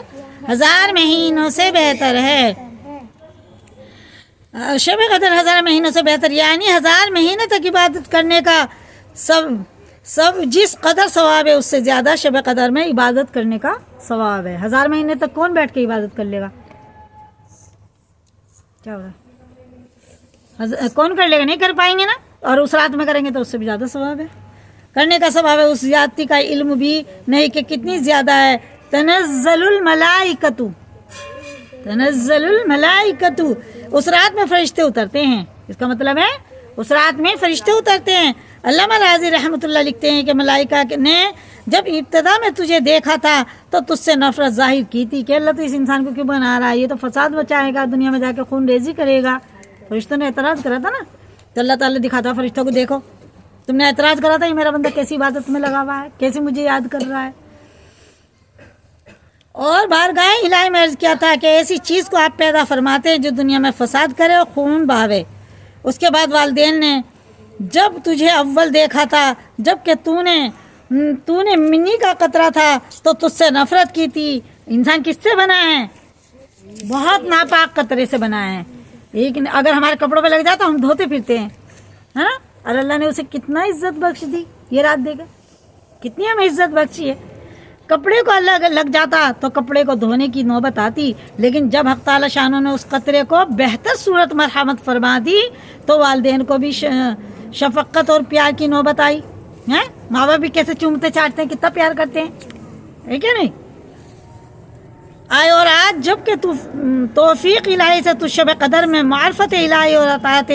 1000 مہینوں سے بہتر ہے، شب قدر 1000 مہینوں سے بہتر، یعنی 1000 مہینے تک عبادت کرنے کا سب جس قدر ثواب ہے اس سے زیادہ شب قدر میں عبادت کرنے کا ثواب ہے۔ 1000 مہینے تک کون بیٹھ کے عبادت کر لے گا؟ کیا ہو رہا ہے؟ کون کر لے گا؟ نہیں کر پائیں گے نا، اور اس رات میں کریں گے تو اس سے بھی زیادہ ثواب ہے، کرنے کا ثواب ہے۔ اس زیادتی کا علم بھی نہیں کہ کتنی زیادہ ہے۔ تنزل الملائکۃ، اس رات میں فرشتے اترتے ہیں، اس کا مطلب ہے اس رات میں فرشتے اترتے ہیں۔ علامہ راضی رحمۃ اللہ لکھتے ہیں کہ ملائکہ نے جب ابتدا میں تجھے دیکھا تھا تو تجھ سے نفرت ظاہر کی تھی کہ اللہ تو اس انسان کو کیوں بنا رہا ہے، یہ تو فساد مچائے گا، دنیا میں جا کے خون ریزی کرے گا۔ فرشتوں نے اعتراض کرا تھا نا، تو اللہ تعالیٰ دکھاتا فرشتوں کو، دیکھو تم نے اعتراض کرا تھا، یہ میرا بندہ کیسی عبادت میں لگا ہوا ہے، کیسے مجھے یاد کر رہا ہے۔ اور بارگاہ الہی میں عرض کیا تھا کہ ایسی چیز کو آپ پیدا فرماتے ہیں جو دنیا میں فساد کرے اور خون بہاوے۔ اس کے بعد والدین نے جب تجھے اول دیکھا تھا جب کہ تو نے منی کا قطرہ تھا تو تجھ سے نفرت کی تھی۔ انسان کس سے بنا ہے؟ بہت ناپاک قطرے سے بنا ہے، لیکن اگر ہمارے کپڑوں پہ لگ جاتا ہم دھوتے پھرتے ہیں، ہاں، اور اللہ نے اسے کتنا عزت بخش دی، یہ رات دے گا کتنی ہمیں عزت بخشی ہے۔ کپڑے کو اللہ اگر لگ جاتا تو کپڑے کو دھونے کی نوبت آتی، لیکن جب حق تعالی شانوں نے اس قطرے کو بہتر صورت مرحمت فرما دی تو والدین کو بھی شفقت اور پیار کی نوبت آئی۔ ماں باپ بھی کیسے چومتے چاٹتے ہیں، کتنا پیار کرتے ہیں، ہے کیا نہیں؟ آئے اور آج جب کہ توفیق الہی سے تو شب قدر میں معرفت الہی اور اطاعت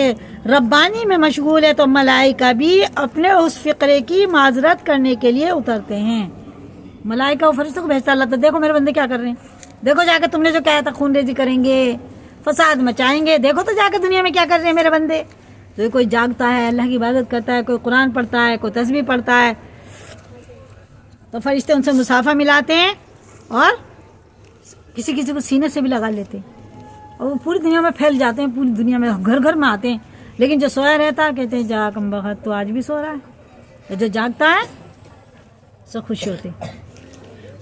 ربانی میں مشغول ہے تو ملائکہ بھی اپنے اس فقرے کی معذرت کرنے کے لیے اترتے ہیں۔ ملائکہ و فرشتوں کو بھیجتا اللہ تو دیکھو میرے بندے کیا کر رہے ہیں، دیکھو جا کے تم نے جو کہا تھا خون ریزی کریں گے، فساد مچائیں گے، دیکھو تو جا کے دنیا میں کیا کر رہے ہیں میرے بندے۔ تو کوئی جاگتا ہے، اللہ کی عبادت کرتا ہے، کوئی قرآن پڑھتا ہے، کوئی تسبیح پڑھتا ہے، تو فرشتے ان سے مصافحہ ملاتے ہیں اور کسی کو سینے سے بھی لگا لیتے ہیں، اور وہ پوری دنیا میں پھیل جاتے ہیں، پوری دنیا میں گھر گھر میں آتے ہیں۔ لیکن جو سویا رہتا کہتے ہیں جا کم بخت تو آج بھی سو رہا ہے، جو جاگتا ہے سو خوشی ہوتے۔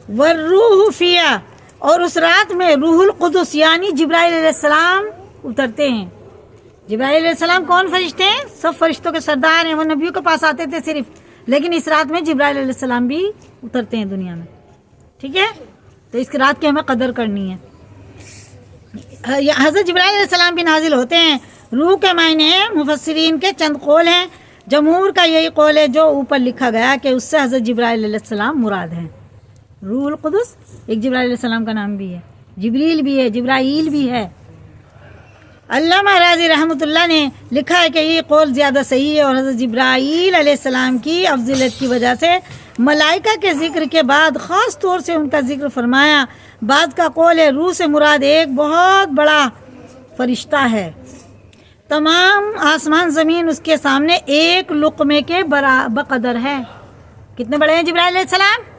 والروح فیہا، اور اس رات میں روح القدس یعنی جبرائیل علیہ السلام اترتے ہیں۔ جبرائیل علیہ السلام کون فرشتے ہیں؟ سب فرشتوں کے سردار ہیں، وہ نبیوں کے پاس آتے تھے صرف، لیکن اس رات میں جبرائیل علیہ السلام بھی اترتے ہیں دنیا میں، ٹھیک ہے؟ تو اس رات کی ہمیں قدر کرنی ہے۔ حضرت جبرائیل علیہ السلام بھی نازل ہوتے ہیں۔ روح کے معنی ہیں، مفسرین کے چند قول ہیں، جمہور کا یہی قول ہے جو اوپر لکھا گیا کہ اس سے حضرت جبرائیل علیہ السلام مراد ہیں۔ روح القدس ایک جبرائیل علیہ السلام کا نام بھی ہے، جبریل بھی ہے، جبرائیل بھی ہے۔ علامہ راضی رحمۃ اللہ نے لکھا ہے کہ یہ قول زیادہ صحیح ہے، اور حضرت جبرائیل علیہ السلام کی افضلیت کی وجہ سے ملائکہ کے ذکر کے بعد خاص طور سے ان کا ذکر فرمایا۔ بعض کا قول ہے روح سے مراد ایک بہت بڑا فرشتہ ہے، تمام آسمان زمین اس کے سامنے ایک لقمے کے بقدر ہے۔ کتنے بڑے ہیں جبرائیل علیہ السلام؟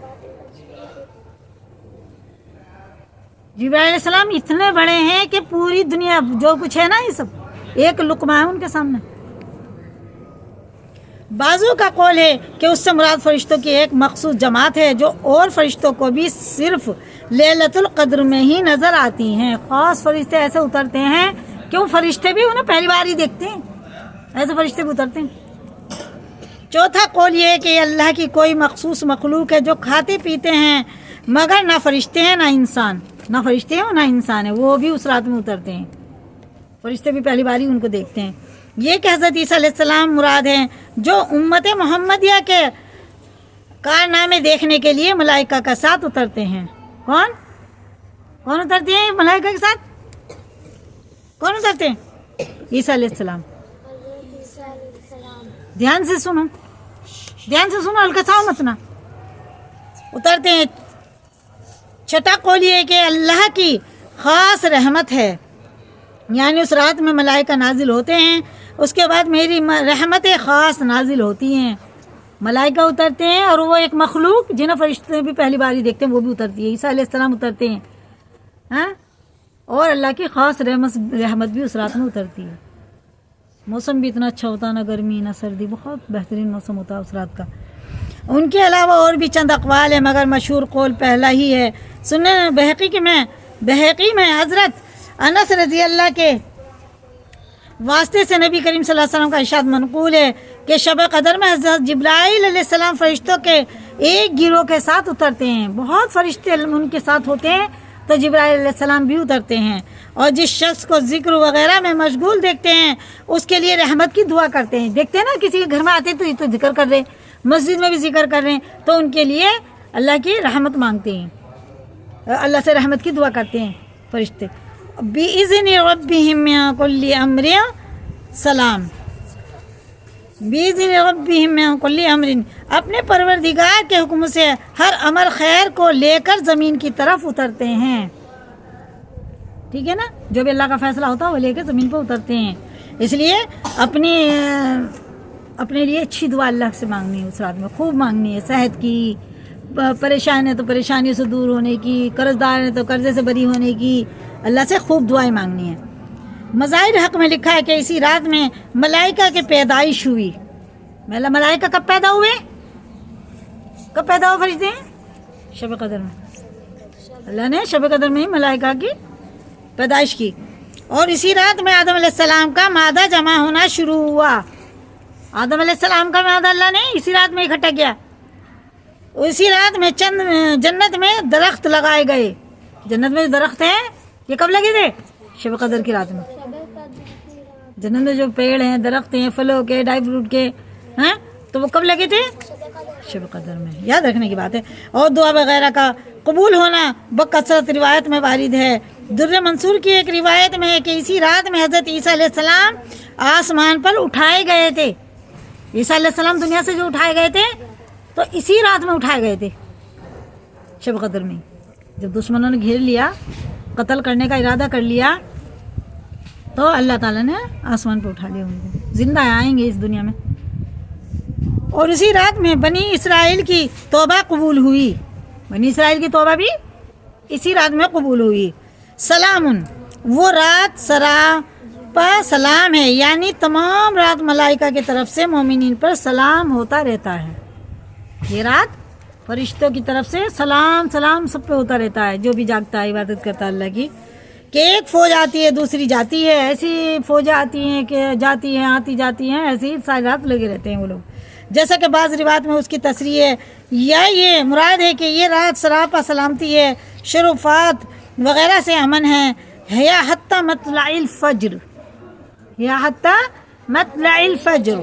جبرائیل علیہ السلام اتنے بڑے ہیں کہ پوری دنیا جو کچھ ہے نا یہ سب ایک لقمہ ہے ان کے سامنے. بعضوں کا قول ہے کہ اس سے مراد فرشتوں کی ایک مخصوص جماعت ہے جو اور فرشتوں کو بھی صرف لیلۃ القدر میں ہی نظر آتی ہیں. خاص فرشتے ایسے اترتے ہیں کہ وہ فرشتے بھی انہیں پہلی بار ہی دیکھتے ہیں، ایسے فرشتے بھی اترتے ہیں. چوتھا قول یہ ہے کہ اللہ کی کوئی مخصوص مخلوق ہے جو کھاتے پیتے ہیں مگر نہ فرشتے ہیں نہ انسان، نہ فرشتے ہیں نہ انسان ہے، وہ بھی اس رات میں اترتے ہیں. فرشتے بھی پہلی بار ہی ان کو دیکھتے ہیں. یہ کہ حضرت عیسیٰ علیہ السلام مراد ہیں جو امت محمدیہ کے کارنامے دیکھنے کے لیے ملائکہ کا ساتھ اترتے ہیں. کون اترتے ہیں ملائکہ کے ساتھ؟ کون اترتے ہیں؟ عیسیٰ علیہ السلام. دھیان سے سنو، ہلکا سا مت نہ اترتے ہیں. چھٹا قول یہ ہے کہ اللہ کی خاص رحمت ہے، یعنی اس رات میں ملائکہ نازل ہوتے ہیں، اس کے بعد میری رحمتیں خاص نازل ہوتی ہیں. ملائکہ اترتے ہیں اور وہ ایک مخلوق جنہیں فرشتے بھی پہلی بار ہی دیکھتے ہیں وہ بھی اترتی ہے. عیسیٰ علیہ السلام اترتے ہیں ہاں، اور اللہ کی خاص رحمت بھی اس رات میں اترتی ہے. موسم بھی اتنا اچھا ہوتا، نہ گرمی نہ سردی، بہت بہترین موسم ہوتا ہے اس رات کا. ان کے علاوہ اور بھی چند اقوال ہیں مگر مشہور قول پہلا ہی ہے. سنن بحقی میں حضرت انس رضی اللہ کے واسطے سے نبی کریم صلی اللہ علیہ وسلم کا ارشاد منقول ہے کہ شب قدر میں حضرت جبرائیل علیہ السلام فرشتوں کے ایک گروہ کے ساتھ اترتے ہیں. بہت فرشتے ان کے ساتھ ہوتے ہیں تو جبرائیل علیہ السلام بھی اترتے ہیں، اور جس شخص کو ذکر وغیرہ میں مشغول دیکھتے ہیں اس کے لیے رحمت کی دعا کرتے ہیں. دیکھتے ہیں نا کسی کے گھر میں آتے تو یہ تو ذکر کر رہے ہیں، مسجد میں بھی ذکر کر رہے ہیں، تو ان کے لیے اللہ کی رحمت مانگتے ہیں، اللہ سے رحمت کی دعا کرتے ہیں فرشتے. بِإِذْنِ رَبِّهِمْ مِنْ كُلِّ أَمْرٍ سلام. بِإِذْنِ رَبِّهِمْ مِنْ كُلِّ أَمْرٍ، اپنے پروردگار کے حکم سے ہر امر خیر کو لے کر زمین کی طرف اترتے ہیں. ٹھیک ہے نا، جو بھی اللہ کا فیصلہ ہوتا ہے وہ لے کے زمین پہ اترتے ہیں. اس لیے اپنے لیے اچھی دعا اللہ سے مانگنی ہے، اس رات میں خوب مانگنی ہے. صحت کی، پریشان ہے تو پریشانیوں سے دور ہونے کی، قرض دار ہے تو قرضے سے بری ہونے کی، اللہ سے خوب دعائیں مانگنی ہے. مظاہر حق میں لکھا ہے کہ اسی رات میں ملائکہ کی پیدائش ہوئی. ملائکہ کب پیدا ہوئے؟ کب پیدا ہو فرشتے ہیں؟ شب قدر میں. اللہ نے شب قدر میں ہی ملائکہ کی پیدائش کی. اور اسی رات میں آدم علیہ السلام کا مادہ جمع ہونا شروع ہوا. آدم علیہ السلام کا مادہ اللہ نے اسی رات میں اکٹھا کیا. اسی رات میں جنت میں درخت لگائے گئے. جنت میں درخت ہیں یہ کب لگے تھے؟ شب قدر کی رات میں. جنت میں جو پیڑ ہیں، درخت ہیں، پھلوں کے، ڈرائی فروٹ کے ہیں، تو وہ کب لگے تھے؟ شب قدر میں. یاد رکھنے کی بات ہے. اور دعا وغیرہ کا قبول ہونا بکثرت روایت میں وارد ہے. در منصور کی ایک روایت میں ہے کہ اسی رات میں حضرت عیسیٰ علیہ السلام آسمان پر اٹھائے گئے تھے. عیسیٰ علیہ السلام دنیا سے جو اٹھائے گئے تھے تو اسی رات میں اٹھائے گئے تھے شب قدر میں. جب دشمنوں نے گھیر لیا، قتل کرنے کا ارادہ کر لیا، تو اللہ تعالیٰ نے آسمان پہ اٹھا لیا ان کو. زندہ آئیں گے اس دنیا میں. اور اسی رات میں بنی اسرائیل کی توبہ قبول ہوئی. بنی اسرائیل کی توبہ بھی اسی رات میں قبول ہوئی. سلام، وہ رات سراپا سلام ہے، یعنی تمام رات ملائکہ کی طرف سے مومنین پر سلام ہوتا رہتا ہے. یہ رات فرشتوں کی طرف سے سلام سب پہ ہوتا رہتا ہے جو بھی جاگتا ہے، عبادت کرتا ہے اللہ کی. کہ ایک فوج آتی ہے دوسری جاتی ہے، ایسی فوجیں آتی ہیں کہ جاتی ہیں آتی جاتی ہیں، ایسی ہی ساری رات لگے رہتے ہیں وہ لوگ. جیسا کہ بعض روایت میں اس کی تصریح ہے یا یہ مراد ہے کہ یہ رات سراپا سلامتی ہے، شرفات وغیرہ سے امن ہے. یا حتی مطلع الفجر، یا حتی مطلع الفجر،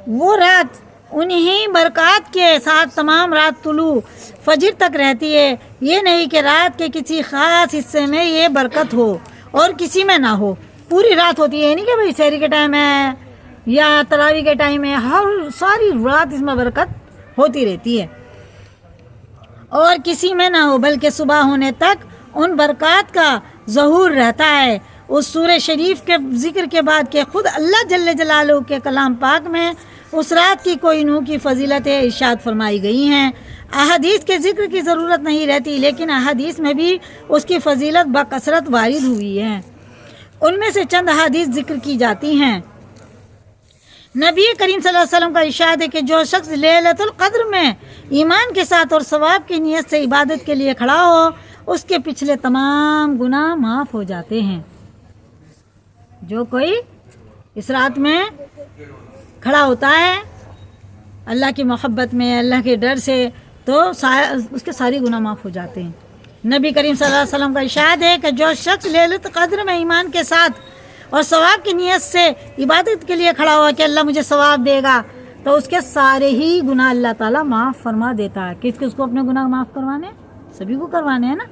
وہ رات انہی برکات کے ساتھ تمام رات طلوع فجر تک رہتی ہے. یہ نہیں کہ رات کے کسی خاص حصے میں یہ برکت ہو اور کسی میں نہ ہو. پوری رات ہوتی ہے، نہیں کہ بھئی سحری کے ٹائم ہے یا تراویح کے ٹائم ہے، ہر ساری رات اس میں برکت ہوتی رہتی ہے. اور کسی میں نہ ہو بلکہ صبح ہونے تک ان برکات کا ظہور رہتا ہے. اس سورہ شریف کے ذکر کے بعد کہ خود اللہ جل جلالہ کے کلام پاک میں اس رات کی کوئی نوع کی فضیلتیں ارشاد فرمائی گئی ہیں. احادیث کے ذکر کی ضرورت نہیں رہتی، لیکن احادیث میں بھی اس کی فضیلت بکثرت وارد ہوئی ہے. ان میں سے چند احادیث ذکر کی جاتی ہیں۔ نبی کریم صلی اللہ علیہ وسلم کا ارشاد ہے کہ جو شخص لیلۃ القدر میں ایمان کے ساتھ اور ثواب کی نیت سے عبادت کے لیے کھڑا ہو، اس کے پچھلے تمام گناہ معاف ہو جاتے ہیں۔ جو کوئی اس رات میں کھڑا ہوتا ہے اللہ کی محبت میں، اللہ کے ڈر سے، تو اس کے سارے گناہ معاف ہو جاتے ہیں۔ نبی کریم صلی اللہ علیہ وسلم کا ارشاد ہے کہ جو شخص لیلۃ القدر میں ایمان کے ساتھ اور ثواب کی نیت سے عبادت کے لیے کھڑا ہوا کہ اللہ مجھے ثواب دے گا، تو اس کے سارے ہی گناہ اللہ تعالیٰ معاف فرما دیتا ہے۔ کس کس کو اپنے گناہ معاف کروانے ہیں؟ سبھی کو کروانے ہیں نا۔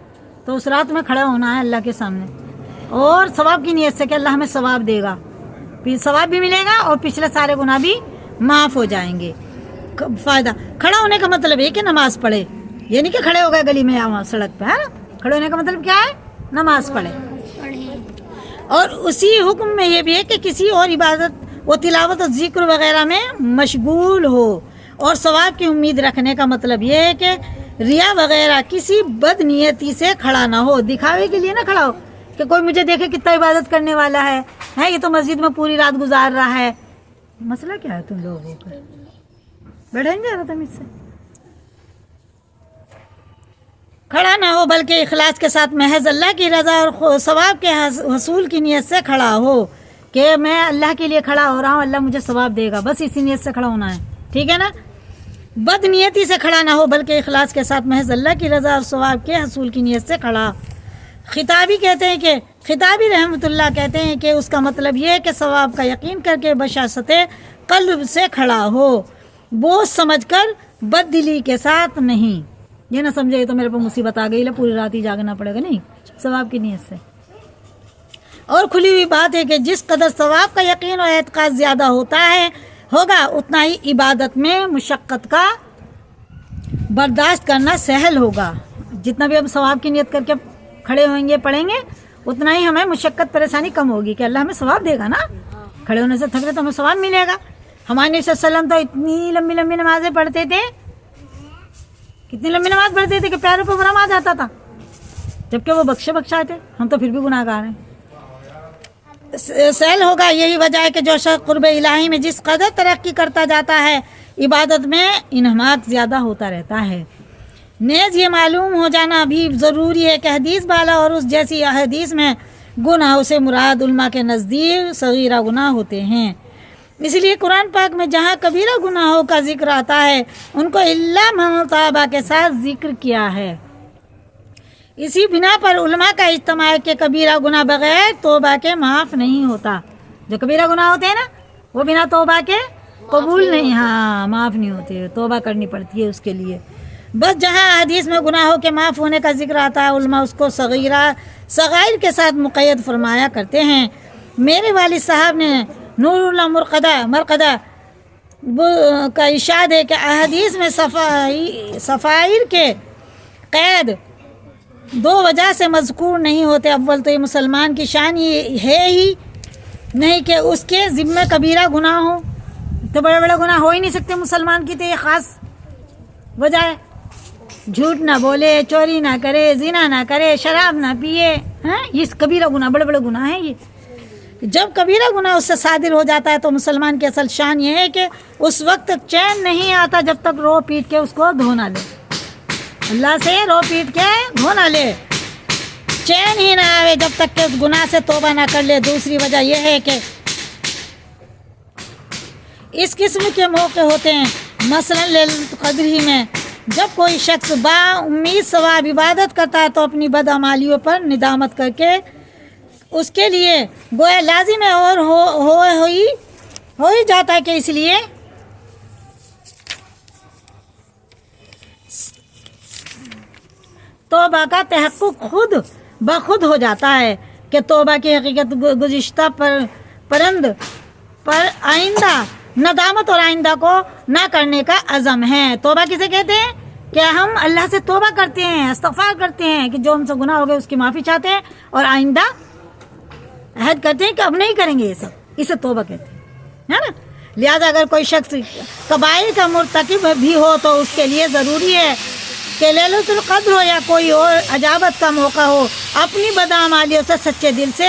تو اس رات میں کھڑا ہونا ہے اللہ کے سامنے اور ثواب کی نیت سے کہ اللہ ہمیں ثواب دے گا، پھر ثواب بھی ملے گا اور پچھلے سارے گناہ بھی معاف ہو جائیں گے۔ فائدہ کھڑا ہونے کا مطلب ہے کہ نماز پڑھے، یہ نہیں کہ کھڑے ہو گئے گلی میں یا سڑک پہ، ہے نا۔ کھڑے ہونے کا مطلب کیا ہے؟ نماز پڑھے۔ اور اسی حکم میں یہ بھی ہے کہ کسی اور عبادت و تلاوت و ذکر وغیرہ میں مشغول ہو، اور ثواب کی امید رکھنے کا مطلب یہ ہے کہ ریا وغیرہ کسی بد نیتی سے کھڑا نہ ہو، دکھاوے کے لیے نہ کھڑا ہو کہ کوئی مجھے دیکھے کتنا عبادت کرنے والا ہے، یہ تو مسجد میں پوری رات گزار رہا ہے۔ مسئلہ کیا ہے تم لوگوں کا؟ بیٹھیں گے ذرا تم اس سے کھڑا نہ ہو، بلکہ اخلاص کے ساتھ محض اللہ کی رضا اور ثواب کے حصول کی نیت سے کھڑا ہو کہ میں اللہ کے لیے کھڑا ہو رہا ہوں، اللہ مجھے ثواب دے گا، بس اسی نیت سے کھڑا ہونا ہے، ٹھیک ہے نا۔ بد نیتی سے کھڑا نہ ہو، بلکہ اخلاص کے ساتھ محض اللہ کی رضا اور ثواب کے حصول کی نیت سے کھڑا۔ خطابی رحمۃ اللہ کہتے ہیں کہ اس کا مطلب یہ ہے کہ ثواب کا یقین کر کے بشاشت قلب سے کھڑا ہو، بوجھ سمجھ کر بد دلی کے ساتھ نہیں۔ یہ نہ سمجھے تو میرے پہ مصیبت آ گئی ہے، پوری رات ہی جاگنا پڑے گا، نہیں، ثواب کی نیت سے۔ اور کھلی ہوئی بات ہے کہ جس قدر ثواب کا یقین اور اعتقاد زیادہ ہوگا اتنا ہی عبادت میں مشقت کا برداشت کرنا سہل ہوگا۔ جتنا بھی اب ثواب کی نیت کر کے کھڑے ہوئیں گے پڑھیں گے اتنا ہی ہمیں مشقت پریشانی کم ہوگی کہ اللہ ہمیں ثواب دے گا نا، کھڑے ہونے سے تھک رہے تو ہمیں ثواب ملے گا۔ ہمارے نبی صلی اللہ علیہ وسلم تو اتنی لمبی لمبی نمازیں پڑھتے تھے، کتنی لمبی نماز پڑھتے تھے کہ پیروں پہ برہم آ جاتا تھا، جبکہ وہ بخشے تھے، ہم تو پھر بھی گناہ گار ہیں۔ سہل ہوگا، یہی وجہ ہے کہ جو شخص قرب الہی میں جس قدر ترقی کرتا جاتا ہے عبادت میں انہماک زیادہ ہوتا رہتا ہے۔ نیز یہ معلوم ہو جانا بھی ضروری ہے کہ حدیث بالا اور اس جیسی احادیث میں گناہوں سے مراد علماء کے نزدیک صغیرہ گناہ ہوتے ہیں۔ اس لیے قرآن پاک میں جہاں کبیرہ گناہوں کا ذکر آتا ہے ان کو الا من تاب کے ساتھ ذکر کیا ہے۔ اسی بنا پر علماء کا اجتماع ہے کہ کبیرہ گناہ بغیر توبہ کے معاف نہیں ہوتا۔ جو کبیرہ گناہ ہوتے ہیں نا وہ بنا توبہ کے قبول نہیں، معاف نہیں ہوتے، توبہ کرنی پڑتی ہے اس کے لیے۔ بس جہاں حدیث میں گناہوں کے معاف ہونے کا ذکر آتا ہے علماء اس کو صغائر کے ساتھ مقید فرمایا کرتے ہیں۔ میرے والد صاحب نے نور اللہ مرقدہ کا ارشاد ہے کہ احادیث میں صغائر کے قید دو وجہ سے مذکور نہیں ہوتے۔ اول تو یہ مسلمان کی شان یہ ہے ہی نہیں کہ اس کے ذمہ کبیرہ گناہ ہوں، تو بڑے بڑے گناہ ہو ہی نہیں سکتے مسلمان کی، تو یہ خاص وجہ ہے۔ جھوٹ نہ بولے، چوری نہ کرے، زنا نہ کرے، شراب نہ پیے، یہ کبیرہ گناہ، بڑے بڑے گناہ ہیں یہ۔ جب کبیرہ گناہ اس سے صادر ہو جاتا ہے تو مسلمان کی اصل شان یہ ہے کہ اس وقت تک چین نہیں آتا جب تک رو پیٹ کے اس کو دھو نہ لے، اللہ سے رو پیٹ کے دھو نہ لے، چین ہی نہ آئے جب تک کہ اس گناہ سے توبہ نہ کر لے۔ دوسری وجہ یہ ہے کہ اس قسم کے موقع ہوتے ہیں، مثلا لیلۃ القدر ہی میں جب کوئی شخص با امید ثواب عبادت کرتا ہے تو اپنی بدعمالیوں پر ندامت کر کے اس کے لیے گویا لازم ہے اور ہو ہی جاتا ہے کہ اس لیے توبہ کا تحقق خود بخود ہو جاتا ہے کہ توبہ کی حقیقت گزشتہ پر آئندہ ندامت اور آئندہ کو نہ کرنے کا عزم ہے۔ توبہ کسے کہتے ہیں؟ کہ ہم اللہ سے توبہ کرتے ہیں، استغفار کرتے ہیں کہ جو ہم سے گناہ ہو گئے اس کی معافی چاہتے ہیں اور آئندہ عہد کرتے ہیں کہ اب نہیں کریں گے یہ سب، اسے توبہ کہتے ہیں، ہے نا۔ لہذا اگر کوئی شخص کبائر کا مرتکب بھی ہو تو اس کے لیے ضروری ہے کہ لیلۃ القدر ہو یا کوئی اور عجابت کا موقع ہو، اپنی بدعمالیوں سے سچے دل سے